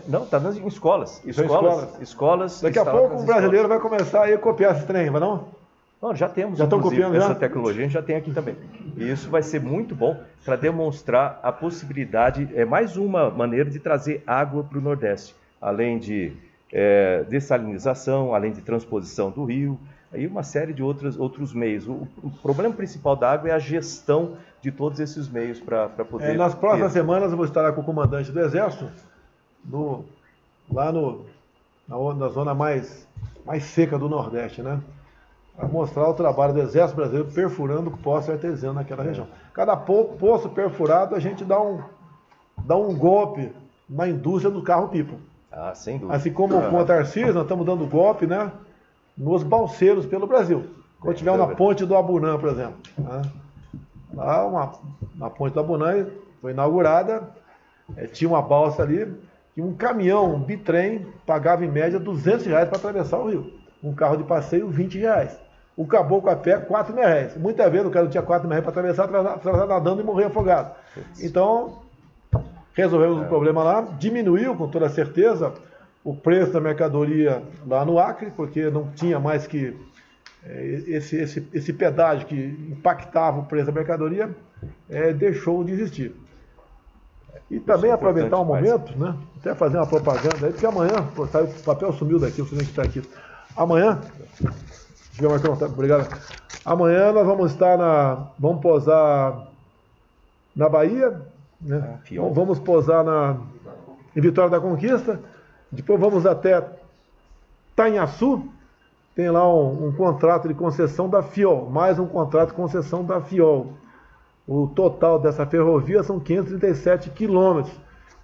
Não, está em escolas. Escolas. Daqui a pouco o brasileiro vai começar a copiar esse trem, vai não? Não, já temos copiando essa tecnologia, a gente já tem aqui também. E isso vai ser muito bom para demonstrar a possibilidade, mais uma maneira de trazer água para o Nordeste, além de dessalinização, além de transposição do rio, aí uma série de outros meios. O problema principal da água é a gestão de todos esses meios para poder... nas próximas semanas eu vou estar lá com o comandante do Exército, lá na zona mais seca do Nordeste, né? Para mostrar o trabalho do Exército Brasileiro perfurando poço artesiano naquela região. Cada poço perfurado a gente dá um golpe na indústria do carro-pipa. Sem dúvida. Assim como com a Tarcísio, nós estamos dando golpe, né, nos balseiros pelo Brasil. Quando tiver na ponte do Abunã, por exemplo. Né? Lá, na ponte do Abunã foi inaugurada, tinha uma balsa ali, e um caminhão, um bitrem, pagava em média R$200 para atravessar o rio. Um carro de passeio, R$20. O caboclo a pé, R$4.000. Muitas vezes o cara não tinha R$4.000 para atravessar nadando e morrer afogado. Então, resolvemos o problema lá, diminuiu com toda certeza o preço da mercadoria lá no Acre, porque não tinha mais que esse pedágio que impactava o preço da mercadoria, deixou de existir. E também aproveitar um momento, né, até fazer uma propaganda aí, porque amanhã, o papel sumiu daqui, você nem que está aqui. Amanhã, obrigado. Amanhã nós vamos vamos pousar na Bahia, né? Vamos pousar em Vitória da Conquista, depois vamos até Tanhaçu, tem lá um contrato de concessão da FIOL, mais um contrato de concessão da FIOL. O total dessa ferrovia são 537 quilômetros.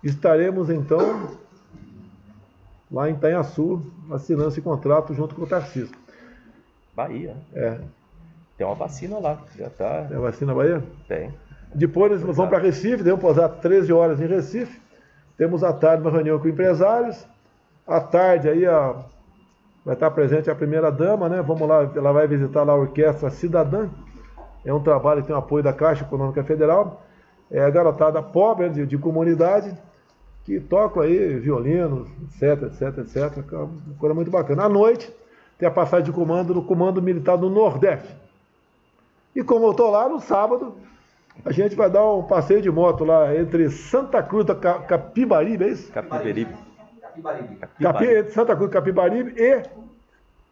Estaremos então lá em Tanhaçu, assinando esse contrato junto com o Tarcísio. Bahia. Tem uma vacina lá, já está. Tem a vacina na Bahia? Tem. Depois nós vamos para Recife, devemos pousar 13 horas em Recife. Temos à tarde uma reunião com empresários. À tarde aí vai estar presente a primeira-dama, né? Vamos lá, ela vai visitar lá a Orquestra Cidadã. É um trabalho que tem o apoio da Caixa Econômica Federal. É a garotada pobre de comunidade que tocam aí violinos, etc. Uma coisa muito bacana. À noite tem a passagem de comando no Comando Militar do Nordeste. E como eu estou lá, no sábado, a gente vai dar um passeio de moto lá entre Santa Cruz da Capibaribe, é isso? Capibaribe. Entre Santa Cruz do Capibaribe e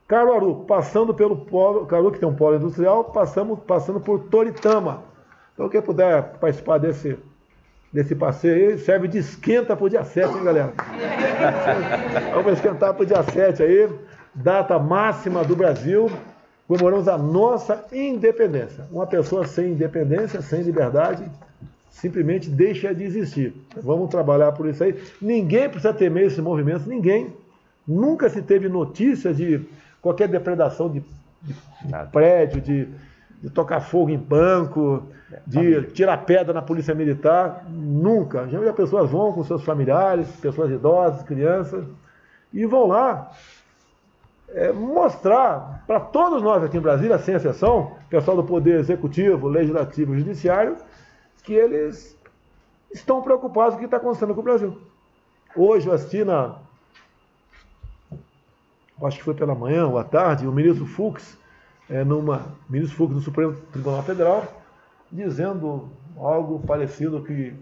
Caruaru, passando pelo polo, Caruaru que tem um polo industrial, passando por Toritama. Então quem puder participar desse passeio aí, serve de esquenta para o dia 7, hein, galera? Vamos esquentar para o dia 7 aí, data máxima do Brasil, comemoramos a nossa independência. Uma pessoa sem independência, sem liberdade, simplesmente deixa de existir. Vamos trabalhar por isso aí. Ninguém precisa temer esses movimentos, ninguém. Nunca se teve notícia de qualquer depredação de prédio, de tocar fogo em banco, de tirar pedra na polícia militar. Nunca. Já as pessoas vão com seus familiares, pessoas idosas, crianças, e vão lá mostrar para todos nós aqui em Brasília, sem exceção, pessoal do Poder Executivo, Legislativo e Judiciário, que eles estão preocupados com o que está acontecendo com o Brasil. Hoje eu assisti acho que foi pela manhã ou à tarde, o ministro Fux, ministro Fux do Supremo Tribunal Federal, dizendo algo parecido que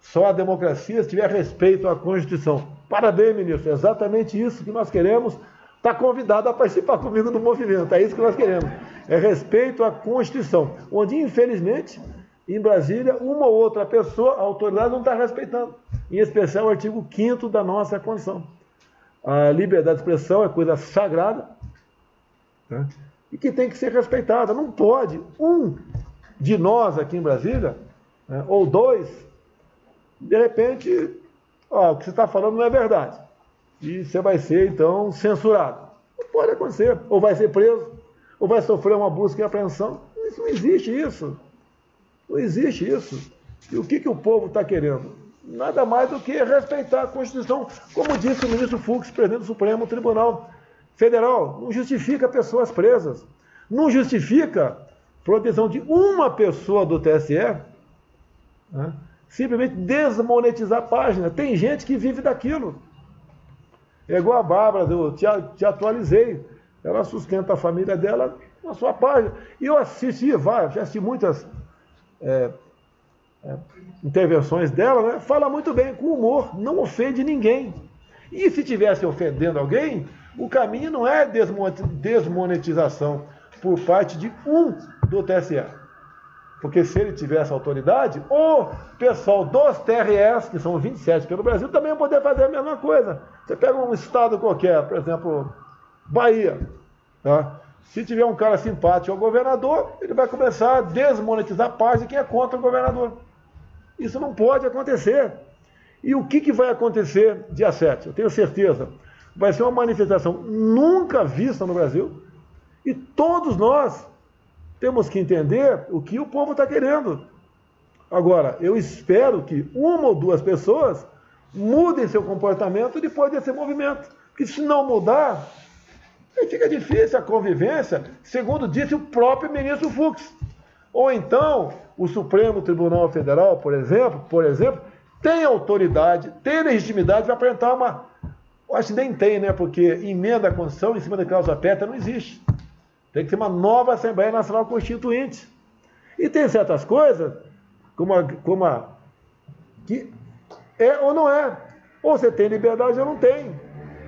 só a democracia se tiver respeito à Constituição. Parabéns, ministro, é exatamente isso que nós queremos. Está convidado a participar comigo do movimento, é isso que nós queremos. É respeito à Constituição, onde, infelizmente, em Brasília, uma ou outra pessoa, a autoridade não está respeitando, em especial o artigo 5º da nossa Constituição. A liberdade de expressão é coisa sagrada, né? E que tem que ser respeitada. Não pode de nós aqui em Brasília, né, ou 2, de repente, o que você está falando não é verdade. E você vai ser, então, censurado. Não pode acontecer. Ou vai ser preso, ou vai sofrer uma busca e apreensão. Isso não existe isso. Não existe isso. E o que o povo está querendo? Nada mais do que respeitar a Constituição, como disse o ministro Fux, presidente do Supremo Tribunal Federal. Não justifica pessoas presas. Não justifica proteção de uma pessoa do TSE, né, simplesmente desmonetizar a página. Tem gente que vive daquilo. É igual a Bárbara, eu te atualizei. Ela sustenta a família dela na sua página. E eu já assisti muitas intervenções dela, né? Fala muito bem, com humor, não ofende ninguém. E se estivesse ofendendo alguém, o caminho não é desmonetização por parte de um do TSE. Porque se ele tivesse autoridade, o pessoal dos TREs, que são 27 pelo Brasil, também ia poder fazer a mesma coisa. Você pega um estado qualquer, por exemplo, Bahia, tá? Se tiver um cara simpático ao governador, ele vai começar a desmonetizar a página de quem é contra o governador. Isso não pode acontecer. E o que vai acontecer dia 7? Eu tenho certeza. Vai ser uma manifestação nunca vista no Brasil. E todos nós temos que entender o que o povo está querendo. Agora, eu espero que uma ou duas pessoas mudem seu comportamento depois desse movimento. Porque se não mudar, aí fica difícil a convivência, segundo disse o próprio ministro Fux. Ou então, o Supremo Tribunal Federal, por exemplo, tem autoridade, tem legitimidade para apresentar uma... Eu acho que nem tem, né? Porque emenda à Constituição em cima da cláusula pétrea não existe. Tem que ser uma nova Assembleia Nacional Constituinte. E tem certas coisas, que é ou não é. Ou você tem liberdade ou não tem.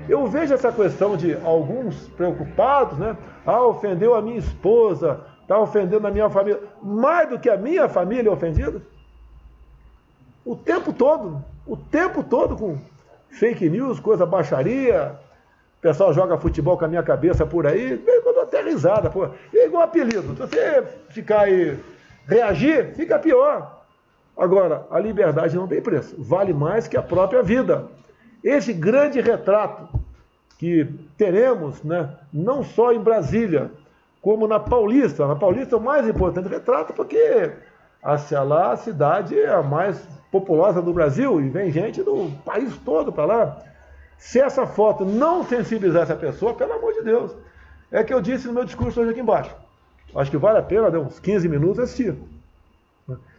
Eu vejo essa questão de alguns preocupados, né? Ofendeu a minha esposa, está ofendendo a minha família. Mais do que a minha família é ofendida. O tempo todo com fake news, coisa baixaria. O pessoal joga futebol com a minha cabeça por aí, eu dou até risada, pô. É igual apelido. Se você ficar aí, reagir, fica pior. Agora, a liberdade não tem preço. Vale mais que a própria vida. Esse grande retrato que teremos, né, não só em Brasília, como na Paulista. Na Paulista é o mais importante retrato, porque a cidade é a mais populosa do Brasil e vem gente do país todo para lá. Se essa foto não sensibilizar essa pessoa, pelo amor de Deus. É que eu disse no meu discurso hoje aqui embaixo. Acho que vale a pena, deu uns 15 minutos, assistir.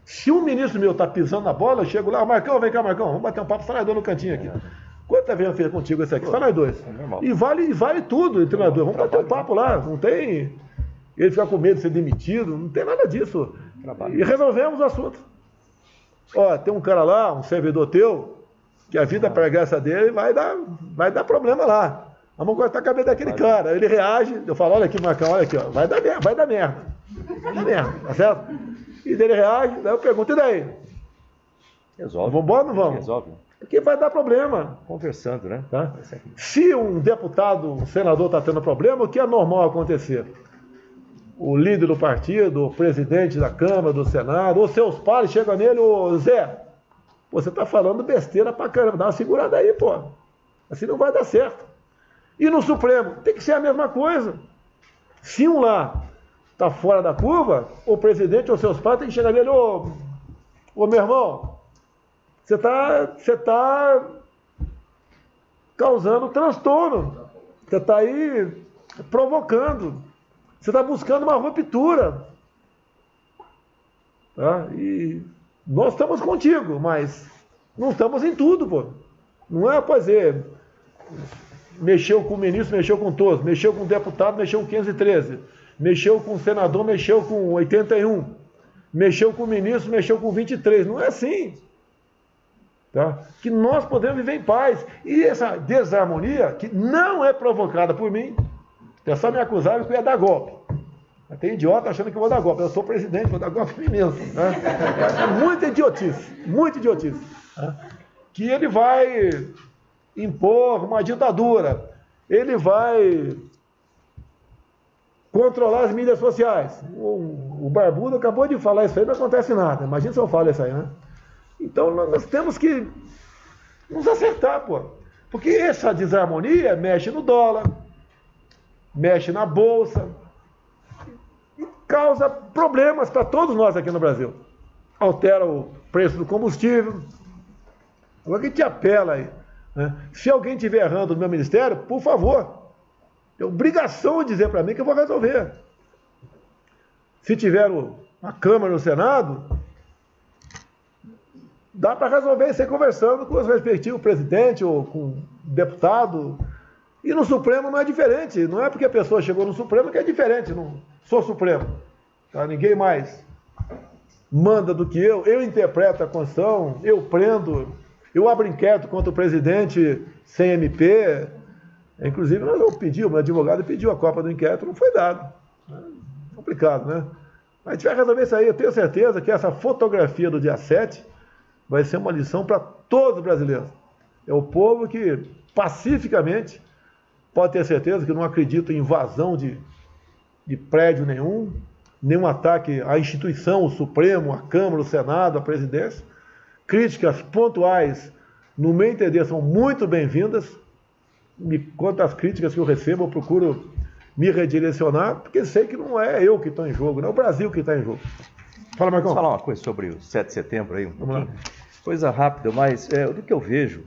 Se um ministro meu está pisando na bola, eu chego lá, Marcão, vem cá, Marcão, vamos bater um papo, sai nós dois no cantinho aqui. Quanta vez eu fiz contigo esse aqui? Sai nós dois. E vale tudo, treinador. Vamos bater um papo lá. Não tem ele ficar com medo de ser demitido, não tem nada disso. E resolvemos o assunto. Ó, tem um cara lá, um servidor teu, que a vida, para a graça dele, vai dar problema lá. Vamos cortar a cabeça daquele cara. Ele reage, eu falo, olha aqui, Marcão, olha aqui, ó, vai dar merda. Vai dar merda, tá certo? E dele reage, daí eu pergunto, e daí? Resolve. Vamos embora ou não vamos? Resolve. Porque vai dar problema. Conversando, né? Tá? Se um deputado, um senador está tendo problema, o que é normal acontecer? O líder do partido, o presidente da Câmara, do Senado, ou seus pais chegam nele, ô Zé, você está falando besteira pra caramba, dá uma segurada aí, pô. Assim não vai dar certo. E no Supremo, tem que ser a mesma coisa. Se um lá está fora da curva, o presidente ou seus pais tem que chegar nele, ô meu irmão, você está causando transtorno. Você está aí provocando. Você está buscando uma ruptura. Tá? E nós estamos contigo, mas não estamos em tudo, pô. Não é, pois é, mexeu com o ministro, mexeu com todos, mexeu com o deputado, mexeu com 513, mexeu com o senador, mexeu com 81, mexeu com o ministro, mexeu com 23. Não é assim. Tá? Que nós podemos viver em paz. E essa desarmonia, que não é provocada por mim, é só me acusar que eu ia dar golpe. Tem idiota achando que eu vou dar golpe. Eu sou presidente, vou dar golpe em mim mesmo. Né? Muita idiotice. Né? Que ele vai impor uma ditadura. Ele vai Controlar as mídias sociais. O Barbudo acabou de falar isso aí, não acontece nada. Imagina se eu falo isso aí, né? Então nós temos que nos acertar, pô. Porque essa desarmonia mexe no dólar, mexe na bolsa e causa problemas para todos nós aqui no Brasil. Altera o preço do combustível. Agora que te apela aí, né? Se alguém estiver errando no meu ministério, por favor, é obrigação de dizer para mim que eu vou resolver. Se tiver a Câmara e o Senado, dá para resolver isso aí conversando com os respectivos presidentes ou com o deputado. E no Supremo não é diferente. Não é porque a pessoa chegou no Supremo que é diferente. Não sou Supremo. Tá? Ninguém mais manda do que eu. Eu interpreto a Constituição, eu prendo, eu abro inquérito contra o presidente sem MP. Inclusive, eu pedi, o meu advogado pediu a cópia do inquérito, não foi dado. Complicado, né? Mas a gente vai resolver isso aí. Eu tenho certeza que essa fotografia do dia 7 vai ser uma lição para todos os brasileiros. É o povo que, pacificamente, pode ter certeza que não acredita em invasão de prédio nenhum ataque à instituição, o Supremo, a Câmara, o Senado, a presidência. Críticas pontuais, no meu entender, são muito bem-vindas. Quanto às críticas que eu recebo, eu procuro me redirecionar, porque sei que não é eu que estou em jogo, não é o Brasil que está em jogo. Fala, Marcão. Vamos falar uma coisa sobre o 7 de setembro aí, Vamos lá. Coisa rápida, mas do que eu vejo,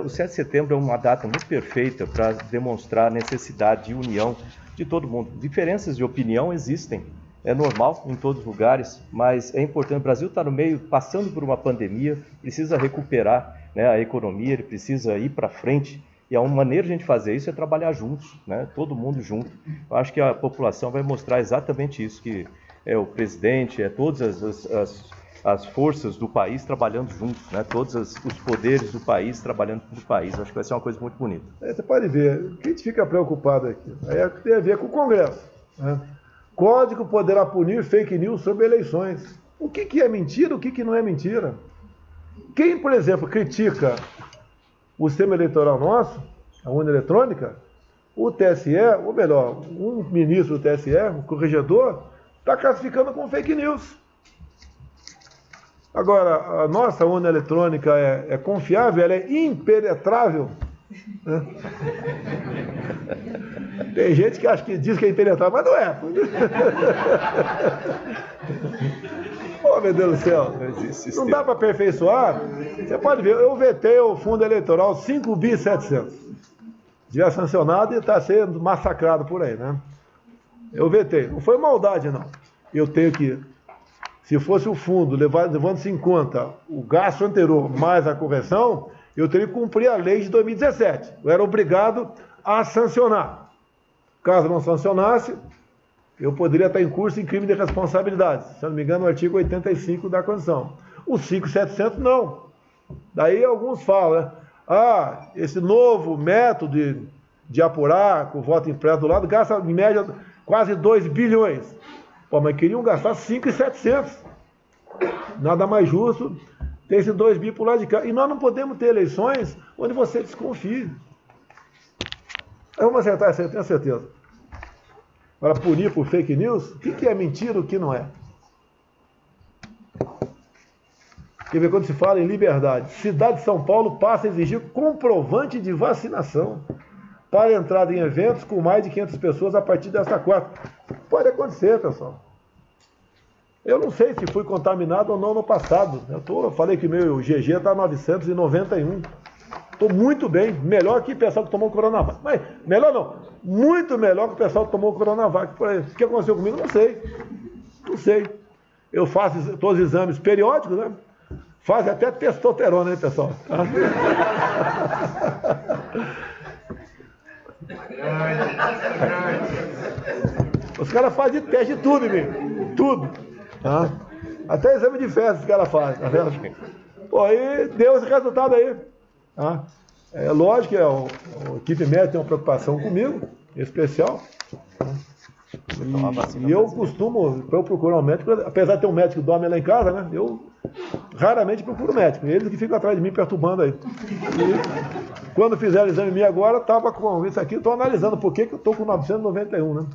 o 7 de setembro é uma data muito perfeita para demonstrar a necessidade de união de todo mundo. Diferenças de opinião existem, é normal em todos os lugares, mas é importante. O Brasil está no meio, passando por uma pandemia, precisa recuperar, né, a economia, ele precisa ir para frente. E a maneira de a gente fazer isso é trabalhar juntos, né? Todo mundo junto. Eu acho que a população vai mostrar exatamente isso, que é o presidente, todas as forças do país trabalhando juntos, né? Todos os poderes do país trabalhando para o país. Eu acho que vai ser uma coisa muito bonita. Você pode ver, o que a gente fica preocupado aqui tem a ver com o Congresso, né? Código poderá punir fake news sobre eleições. O que é mentira, o que não é mentira? Quem, por exemplo, critica o sistema eleitoral nosso, a urna eletrônica, o TSE, ou melhor, um ministro do TSE, um corregedor, está classificando como fake news. Agora, a nossa urna eletrônica é confiável, ela é impenetrável. Né? Tem gente que acha que diz que é impenetrável, mas não é. Oh, meu Deus do céu, não dá para aperfeiçoar. Você pode ver, eu vetei o fundo eleitoral 5.700. Já sancionado e está sendo massacrado por aí, né? Eu vetei. Não foi maldade, não. Eu tenho que, se fosse o fundo, levando-se em conta o gasto anterior mais a correção, eu teria que cumprir a lei de 2017. Eu era obrigado a sancionar. Caso não sancionasse, eu poderia estar em curso em crime de responsabilidade. Se eu não me engano, o artigo 85 da Constituição. O 5.700 não. Daí alguns falam, né? Esse novo método de apurar com o voto impresso do lado gasta em média quase 2 bilhões. Pô, mas queriam gastar 5.700. Nada mais justo ter esse 2 bi por lado de cá. E nós não podemos ter eleições onde você desconfie. Vamos acertar isso aí, eu tenho certeza. Para punir por fake news, o que é mentira e o que não é? Quer ver quando se fala em liberdade? Cidade de São Paulo passa a exigir comprovante de vacinação para entrada em eventos com mais de 500 pessoas a partir desta quarta. Pode acontecer, pessoal. Eu não sei se fui contaminado ou não no passado. Eu falei que meu GG está 991. Estou muito bem, melhor que o pessoal que tomou o Coronavac. Mas, melhor não, muito melhor que o pessoal que tomou o Coronavac. O que aconteceu comigo? Não sei. Não sei. Eu faço todos os exames periódicos, né? Faz até testosterona, né, pessoal? Os caras fazem teste de tudo, meu. Tudo. Tá? Até exame de fezes os caras fazem, tá vendo? Pô, aí deu esse resultado aí. Tá? É lógico que a equipe médica tem uma preocupação comigo, especial. Tá? E eu costumo, para eu procurar um médico, apesar de ter um médico que dorme lá em casa, né? Eu raramente procuro médico. Eles que ficam atrás de mim perturbando aí. E quando fizeram o exame em mim agora, estava com isso aqui, estou analisando por que eu estou com 991, né?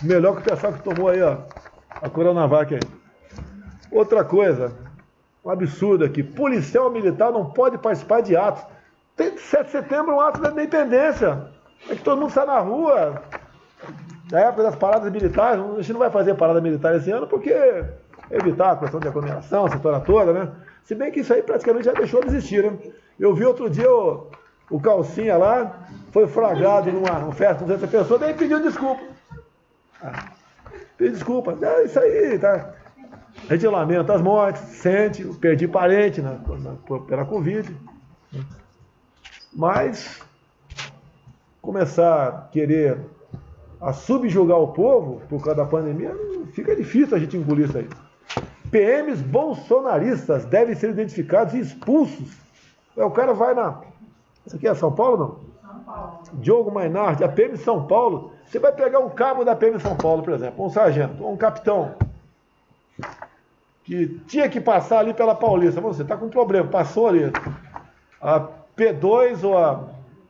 Melhor que o pessoal que tomou aí, ó, a Coronavac aí. Outra coisa, um absurdo aqui. Policial militar não pode participar de atos. Tem 7 de setembro, um ato da independência. É que todo mundo sai na rua. Na época das paradas militares, a gente não vai fazer parada militar esse ano porque evitar a questão de aglomeração, essa história toda, né? Se bem que isso aí praticamente já deixou de existir, né? Eu vi outro dia o Calcinha lá, foi flagrado numa festa com 200 pessoas, daí pediu desculpa. Pediu desculpa. É isso aí, tá? A gente lamenta as mortes, sente, perdi parente pela Covid. Mas começar a querer a subjugar o povo por causa da pandemia, fica difícil a gente engolir isso aí. PMs bolsonaristas devem ser identificados e expulsos. O cara vai na... Isso aqui é São Paulo, não? São Paulo. Diogo Mainardi, a PM São Paulo. Você vai pegar um cabo da PM São Paulo, por exemplo, um sargento, ou um capitão, que tinha que passar ali pela Paulista. Você está com um problema, passou ali. A P2 ou a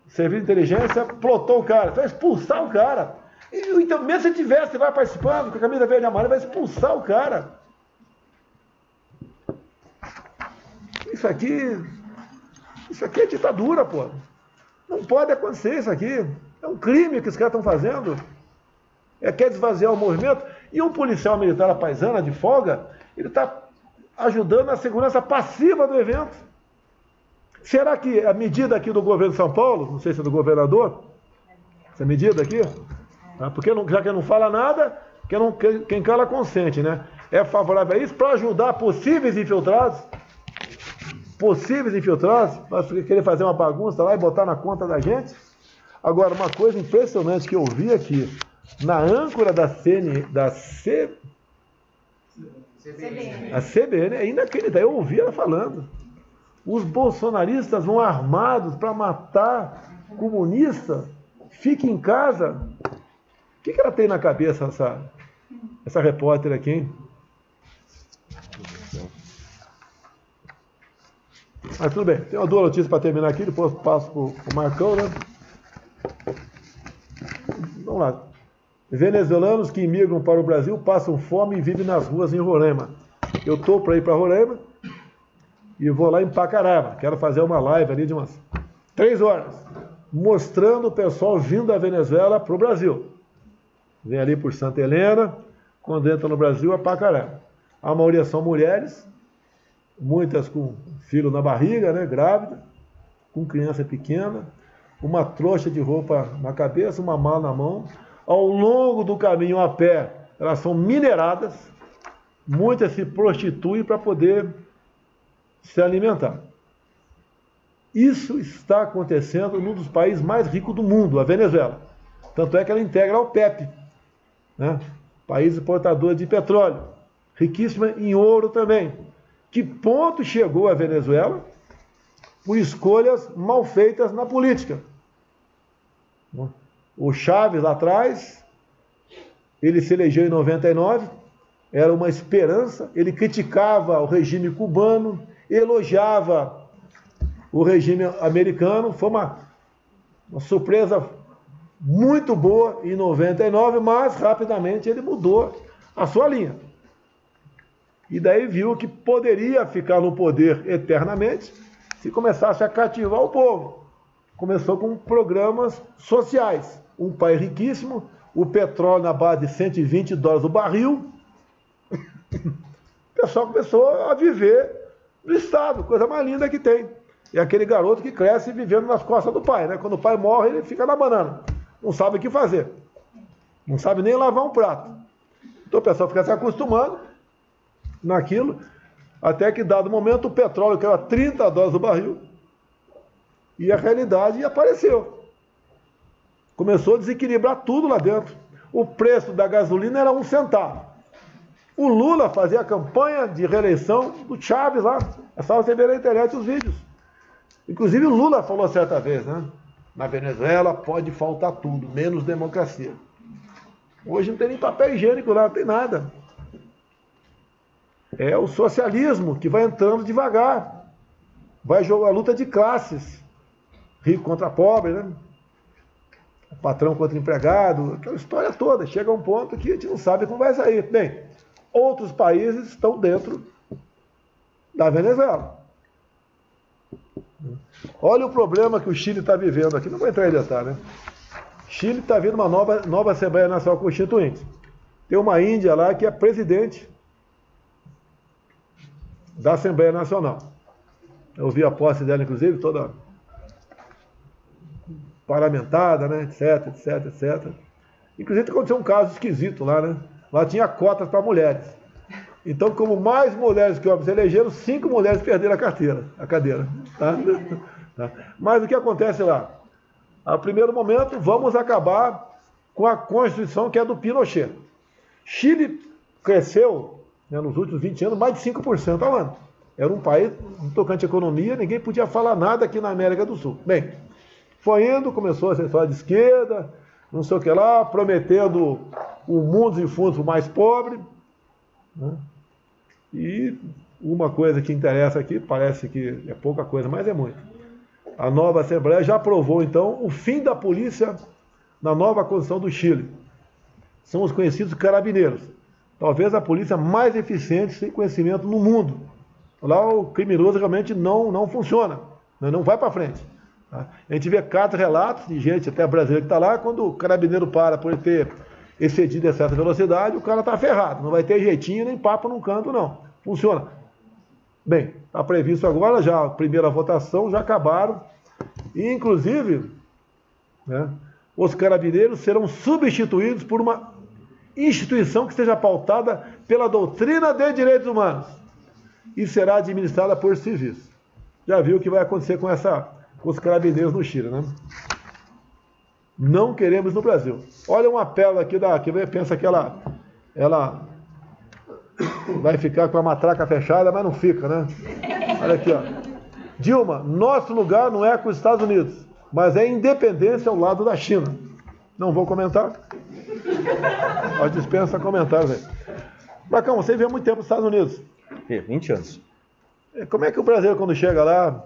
Serviço de Inteligência plotou o cara. Você vai expulsar o cara. Então, mesmo se tivesse, você vai participando com a camisa verde e amarela, vai expulsar o cara. Isso aqui é ditadura, pô. Não pode acontecer isso aqui. É um crime que os caras estão fazendo. Quer desvaziar o movimento. E um policial militar à paisana, de folga, ele está ajudando na segurança passiva do evento. Será que a medida aqui do governo de São Paulo, não sei se é do governador, essa medida aqui, porque já que não fala nada, quem cala consente, né? É favorável a isso para ajudar possíveis infiltrados, para querer fazer uma bagunça lá e botar na conta da gente. Agora, uma coisa impressionante que eu vi aqui, na âncora da CBN, a CBN, é inacreditável, eu ouvi ela falando. Os bolsonaristas vão armados para matar comunista, fique em casa. O que ela tem na cabeça, essa repórter aqui, hein? Mas tudo bem, tem uma duas notícias para terminar aqui, depois passo para o Marcão, né? Vamos lá. Venezuelanos que imigram para o Brasil passam fome e vivem nas ruas em Roraima. Eu estou para ir para Roraima e vou lá em Pacaraba. Quero fazer uma live ali de umas 3 horas, mostrando o pessoal vindo da Venezuela para o Brasil. Vem ali por Santa Helena, quando entra no Brasil é Pacaraba. A maioria são mulheres, muitas com filho na barriga, né, grávida, com criança pequena, uma trouxa de roupa na cabeça, uma mala na mão. Ao longo do caminho a pé, elas são mineradas, muitas se prostituem para poder se alimentar. Isso está acontecendo num dos países mais ricos do mundo, a Venezuela. Tanto é que ela integra a OPEP, né? País exportador de petróleo, riquíssima em ouro também. Que ponto chegou a Venezuela por escolhas mal feitas na política? O Chávez lá atrás, ele se elegeu em 99, era uma esperança, ele criticava o regime cubano, elogiava o regime americano, foi uma surpresa muito boa em 99, mas rapidamente ele mudou a sua linha. E daí viu que poderia ficar no poder eternamente se começasse a cativar o povo. Começou com programas sociais. Um país riquíssimo, o petróleo na base de $120 o barril. O pessoal começou a viver no Estado, coisa mais linda que tem. E aquele garoto que cresce vivendo nas costas do pai, né? Quando o pai morre, ele fica na banana. Não sabe o que fazer. Não sabe nem lavar um prato. Então o pessoal fica se acostumando naquilo, até que, dado momento, o petróleo caiu a $30 o barril e a realidade apareceu. Começou a desequilibrar tudo lá dentro. O preço da gasolina era 1 centavo. O Lula fazia a campanha de reeleição do Chávez lá. É só você ver na internet os vídeos. Inclusive o Lula falou certa vez, né? Na Venezuela pode faltar tudo, menos democracia. Hoje não tem nem papel higiênico lá, não tem nada. É o socialismo que vai entrando devagar. Vai jogar a luta de classes. Rico contra pobre, né? patrão contra empregado, aquela história toda. Chega a um ponto que a gente não sabe como vai sair. Bem, outros países estão dentro da Venezuela. Olha o problema que o Chile está vivendo aqui. Não vou entrar em detalhe, né? Chile está vindo uma nova Assembleia Nacional Constituinte. Tem uma índia lá que é presidente da Assembleia Nacional. Eu vi a posse dela, inclusive, toda parlamentada, né? etc. Inclusive, aconteceu um caso esquisito lá, né? Lá tinha cotas para mulheres. Então, como mais mulheres que homens se elegeram, 5 mulheres perderam a cadeira. Tá? Mas o que acontece lá? A primeiro momento, vamos acabar com a Constituição que é do Pinochet. Chile cresceu, né, nos últimos 20 anos, mais de 5% ao ano. Era um país, no tocante à economia, ninguém podia falar nada aqui na América do Sul. Bem, foi indo, começou a ser só de esquerda, não sei o que lá, prometendo o mundo e fundos para o mais pobre. Né? E uma coisa que interessa aqui, parece que é pouca coisa, mas é muito. A nova Assembleia já aprovou, então, o fim da polícia na nova Constituição do Chile. São os conhecidos carabineiros. Talvez a polícia mais eficiente sem conhecimento no mundo. Lá o criminoso realmente não funciona, não vai para frente. Tá? A gente vê casos, relatos de gente, até brasileira que está lá, quando o carabineiro para por ter excedido a certa velocidade, o cara está ferrado. Não vai ter jeitinho nem papo num canto, não. Funciona. Bem, está previsto agora, já a primeira votação, já acabaram. E, inclusive, né, os carabineiros serão substituídos por uma instituição que seja pautada pela doutrina de direitos humanos e será administrada por civis. Já viu o que vai acontecer com os carabineiros no Chile, né? Não queremos no Brasil. Olha uma pérola aqui que pensa que ela vai ficar com a matraca fechada, mas não fica, né? Olha aqui, ó. Dilma, nosso lugar não é com os Estados Unidos, mas é independência ao lado da China. Não vou comentar. Ó, dispensa comentários aí. Bracão, você vê há muito tempo nos Estados Unidos. 20 anos. Como é que o brasileiro, quando chega lá,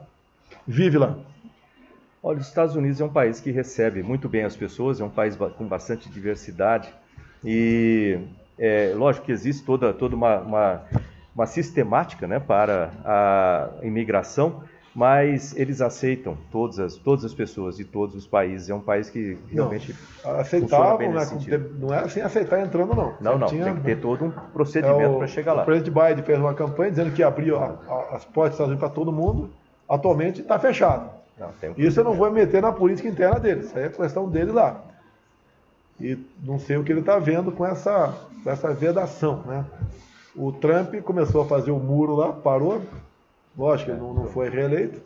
vive lá? Olha, os Estados Unidos é um país que recebe muito bem as pessoas, é um país com bastante diversidade e lógico que existe toda uma sistemática, né, para a imigração, mas eles aceitam todas as pessoas de todos os países. É um país que realmente aceitavam, bem nesse sentido. Não é assim aceitar entrando, não. Não, tem que ter todo um procedimento para chegar lá. O presidente Biden fez uma campanha dizendo que abriu as portas dos Estados Unidos para todo mundo. Atualmente está fechado. Isso eu não vou me meter na política interna deles. Isso aí é questão dele lá. E não sei o que ele está vendo com essa vedação, né? O Trump começou a fazer o muro lá, parou. Lógico que ele não foi reeleito,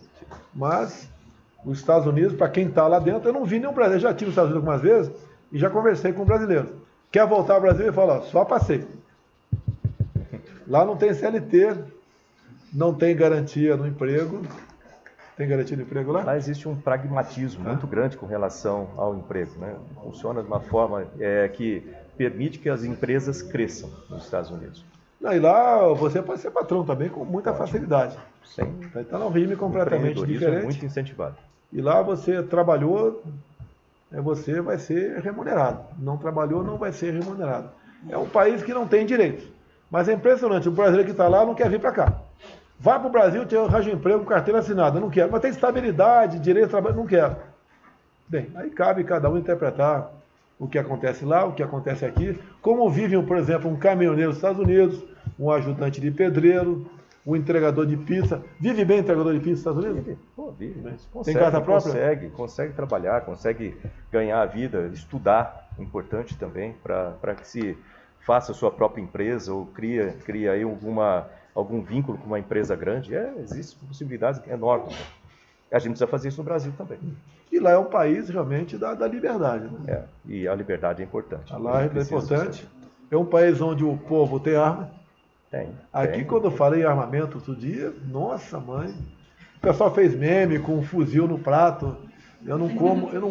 mas os Estados Unidos, para quem está lá dentro, eu não vi nenhum brasileiro. Já tive nos Estados Unidos algumas vezes e já conversei com brasileiros. Quer voltar ao Brasil? E fala, só passei. Lá não tem CLT, não tem garantia no emprego. Tem garantia de emprego lá? Lá existe um pragmatismo muito grande com relação ao emprego, né? Funciona de uma forma que permite que as empresas cresçam nos Estados Unidos. E lá você pode ser patrão também com muita facilidade. Sim. Então é um regime completamente diferente. É muito incentivado. E lá você trabalhou, você vai ser remunerado. Não trabalhou, não vai ser remunerado. É um país que não tem direitos. Mas é impressionante, o brasileiro que está lá não quer vir para cá. Vai para o Brasil, arranja um emprego, carteira assinada, não quero. Mas tem estabilidade, direito de trabalho, não quero. Bem, aí cabe cada um interpretar o que acontece lá, o que acontece aqui. Como vivem, por exemplo, um caminhoneiro nos Estados Unidos, um ajudante de pedreiro, um entregador de pizza. Vive bem entregador de pizza nos Estados Unidos? Vive. Tem casa própria? Consegue trabalhar, consegue ganhar a vida, estudar, importante também, para que se faça a sua própria empresa ou cria aí algum vínculo com uma empresa grande. Existem possibilidades enormes. Né? A gente precisa fazer isso no Brasil também. E lá é um país realmente da liberdade. Né? E a liberdade é importante. Lá é importante. É um país onde o povo tem arma. Aqui, quando eu falei em armamento outro dia, nossa mãe, o pessoal fez meme com um fuzil no prato. Eu não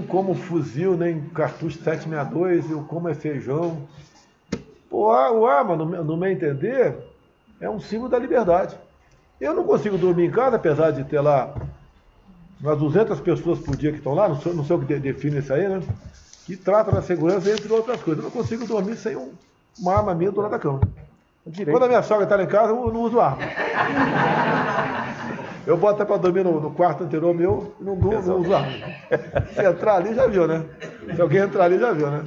como fuzil nem cartucho 762, eu como feijão. Pô, o arma, no meu entender, é um símbolo da liberdade. Eu não consigo dormir em casa, apesar de ter lá umas 200 pessoas por dia que estão lá, não sei o que define isso aí, né? que trata da segurança, entre outras coisas. Eu não consigo dormir sem uma arma minha do lado da cama. Quando a minha sogra está lá em casa, eu não uso arma. Eu boto até para dormir no quarto anterior meu e não uso arma. Se entrar ali, já viu, né? Se alguém entrar ali, já viu, né?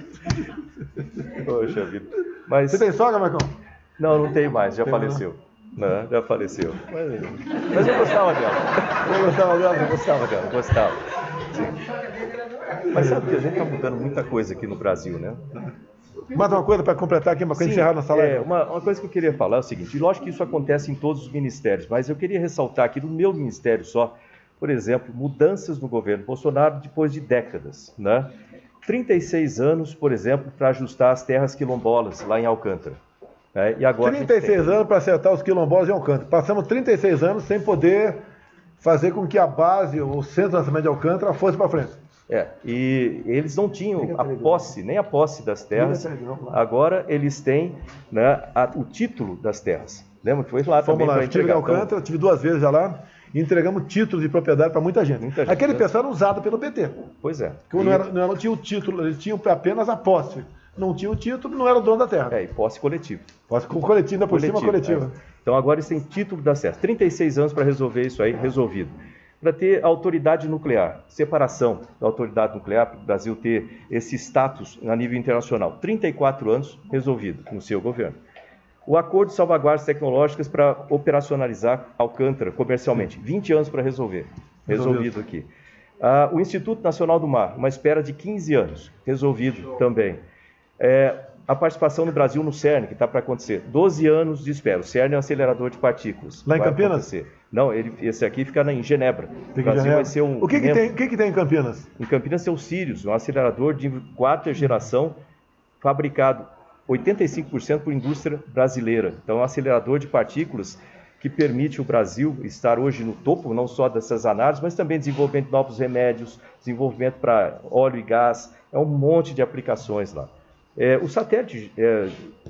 Poxa vida. Mas... Você tem sogra, Marcão? Não tenho mais, já faleceu. Não, já faleceu. Mas eu gostava dela. Eu gostava dela? Eu gostava dela, gostava. Sim. Mas sabe que a gente está mudando muita coisa aqui no Brasil, né? Mais uma coisa para completar aqui, uma coisa encerrar nossa live. Uma coisa que eu queria falar é o seguinte, e lógico que isso acontece em todos os ministérios, mas eu queria ressaltar aqui no meu ministério só, por exemplo, mudanças no governo Bolsonaro depois de décadas, né? 36 anos, por exemplo, para ajustar as terras quilombolas lá em Alcântara. Né? E agora 36 anos para acertar os quilombolas em Alcântara. Passamos 36 anos sem poder fazer com que a base, o centro de lançamento de Alcântara fosse para frente. E eles não tinham a posse, nem a posse das terras. Agora eles têm, né, o título das terras. Lembra que foi lá também para entregar? Tive em Alcântara, eu tive 2 vezes já lá, e entregamos título de propriedade para muita gente. Aquele pessoal era usado pelo PT. Pois é. Porque não tinha o título, eles tinham apenas a posse. Não tinha o título, não era o dono da terra. E posse coletiva. Posse coletiva, por cima coletiva. Então agora eles têm título das terras. 36 anos para resolver isso aí, resolvido. Para ter autoridade nuclear, separação da autoridade nuclear, para o Brasil ter esse status a nível internacional. 34 anos resolvido no seu governo. O acordo de salvaguardas tecnológicas para operacionalizar Alcântara comercialmente. 20 anos para resolver. Resolvido aqui. O Instituto Nacional do Mar, uma espera de 15 anos. Resolvido também. A participação do Brasil no CERN, que está para acontecer. 12 anos de espera. O CERN é um acelerador de partículas. Lá em Campinas? Acontecer. Não, esse aqui fica em Genebra. O Brasil vai ser um... O que tem em Campinas? Em Campinas tem o Sirius, um acelerador de 4ª geração, fabricado 85% por indústria brasileira. Então, é um acelerador de partículas que permite o Brasil estar hoje no topo, não só dessas análises, mas também desenvolvimento de novos remédios, desenvolvimento para óleo e gás. É um monte de aplicações lá. O satélite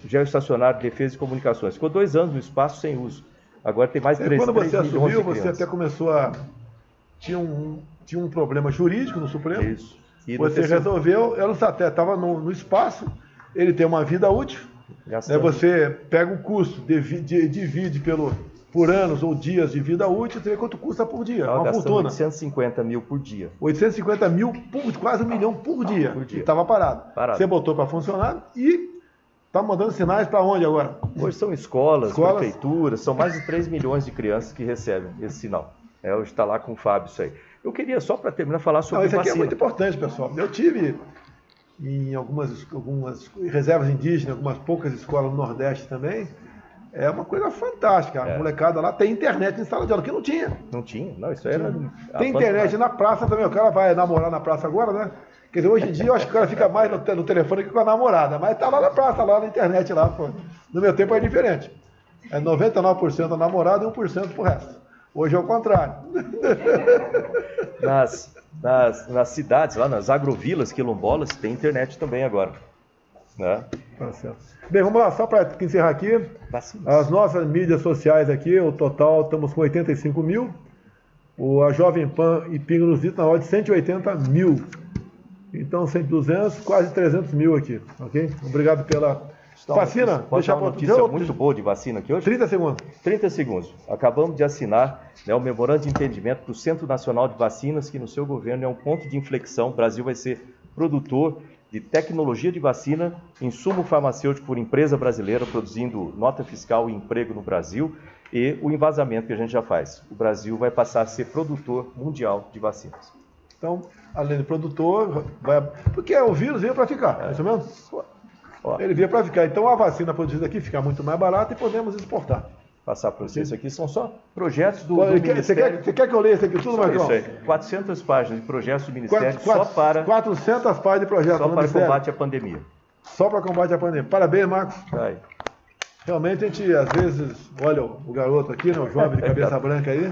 geoestacionário de defesa e comunicações ficou 2 anos no espaço sem uso. Agora tem mais 3 milhões de Quando você assumiu, você crianças. até começou a... Tinha um problema jurídico no Supremo. Isso. E você resolveu, era um satélite, estava no espaço, ele tem uma vida útil. Você pega o custo, divide por anos ou dias de vida útil, você vê quanto custa por dia. É uma fortuna. 850 mil por dia. 850 mil, quase 1 milhão por dia. Estava parado. Você botou para funcionar e está mandando sinais para onde agora? Hoje são escolas, prefeituras, são mais de 3 milhões de crianças que recebem esse sinal. Hoje está lá com o Fábio isso aí. Eu queria só para terminar falar sobre isso aqui é muito importante, pessoal. Eu tive em algumas reservas indígenas, algumas poucas escolas no Nordeste também. É uma coisa fantástica. A molecada lá tem internet em sala de aula, que não tinha. Não tinha? Não, isso era... Tem internet na praça também. O cara vai namorar na praça agora, né? Quer dizer, hoje em dia eu acho que o cara fica mais no telefone que com a namorada. Mas tá lá na praça, lá na internet. Lá, pô. No meu tempo é diferente. É 99% a namorada e 1% pro resto. Hoje é o contrário. Nas cidades, lá nas agrovilas quilombolas, tem internet também agora. Né? Tá certo. Bem, vamos lá, só para encerrar aqui. As nossas mídias sociais aqui, o total, estamos com 85 mil. A Jovem Pan e Pingo nos Dita na hora de 180 mil. Então, 200, quase 300 mil aqui. Ok? Obrigado pela vacina. Deixa uma notícia muito boa de vacina aqui hoje. 30 segundos. 30 segundos. Acabamos de assinar o memorando de entendimento do Centro Nacional de Vacinas, que no seu governo é um ponto de inflexão. O Brasil vai ser produtor de tecnologia de vacina, insumo farmacêutico por empresa brasileira, produzindo nota fiscal e emprego no Brasil, e o envasamento que a gente já faz. O Brasil vai passar a ser produtor mundial de vacinas. Então, além de produtor, porque o vírus veio para ficar, é isso mesmo? Ele veio para ficar. Então, a vacina produzida aqui fica muito mais barata e podemos exportar. Passar por isso aqui são só projetos do Ministério. Você quer que eu leia isso aqui tudo, Marcão? Isso aí. 400 páginas de projetos do Ministério só para... 400 páginas de projetos só para combate à pandemia. Só para combate à pandemia. Parabéns, Marcos. Aí. Realmente, a gente, às vezes, olha o garoto aqui, né, o jovem de cabeça branca aí,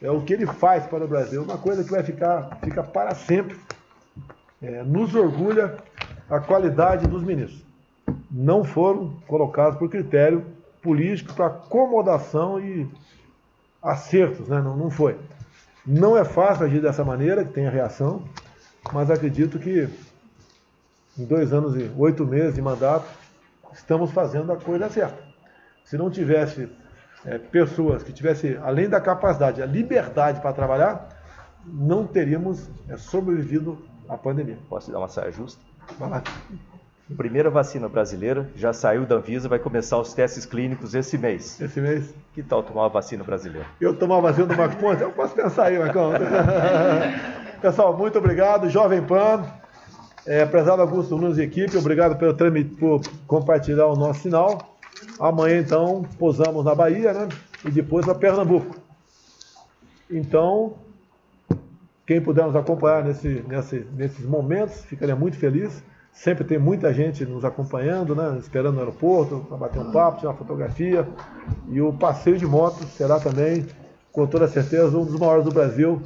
é o que ele faz para o Brasil. Uma coisa que vai fica para sempre. Nos orgulha a qualidade dos ministros. Não foram colocados por critério político para acomodação e acertos, né? Não foi. Não é fácil agir dessa maneira, que tem a reação, mas acredito que em 2 anos e 8 meses de mandato, estamos fazendo a coisa certa. Se não tivesse pessoas que tivessem, além da capacidade, a liberdade para trabalhar, não teríamos sobrevivido à pandemia. Posso dar uma saia justa? Vai lá. Primeira vacina brasileira, já saiu da Anvisa, vai começar os testes clínicos esse mês. Esse mês? Que tal tomar a vacina brasileira? Eu tomar a vacina do Marcos Pontes? Eu posso pensar aí, Marcão. Pessoal, muito obrigado. Jovem Pan, prezado Augusto Nunes e equipe, obrigado por compartilhar o nosso sinal. Amanhã, então, pousamos na Bahia, né? E depois para Pernambuco. Então, quem puder nos acompanhar nesses momentos, ficaria muito feliz. Sempre tem muita gente nos acompanhando, né? Esperando no aeroporto, para bater um papo, tirar uma fotografia. E o passeio de moto será também, com toda certeza, um dos maiores do Brasil,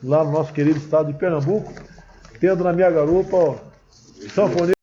lá no nosso querido estado de Pernambuco, tendo na minha garupa, ó, sanfoneiro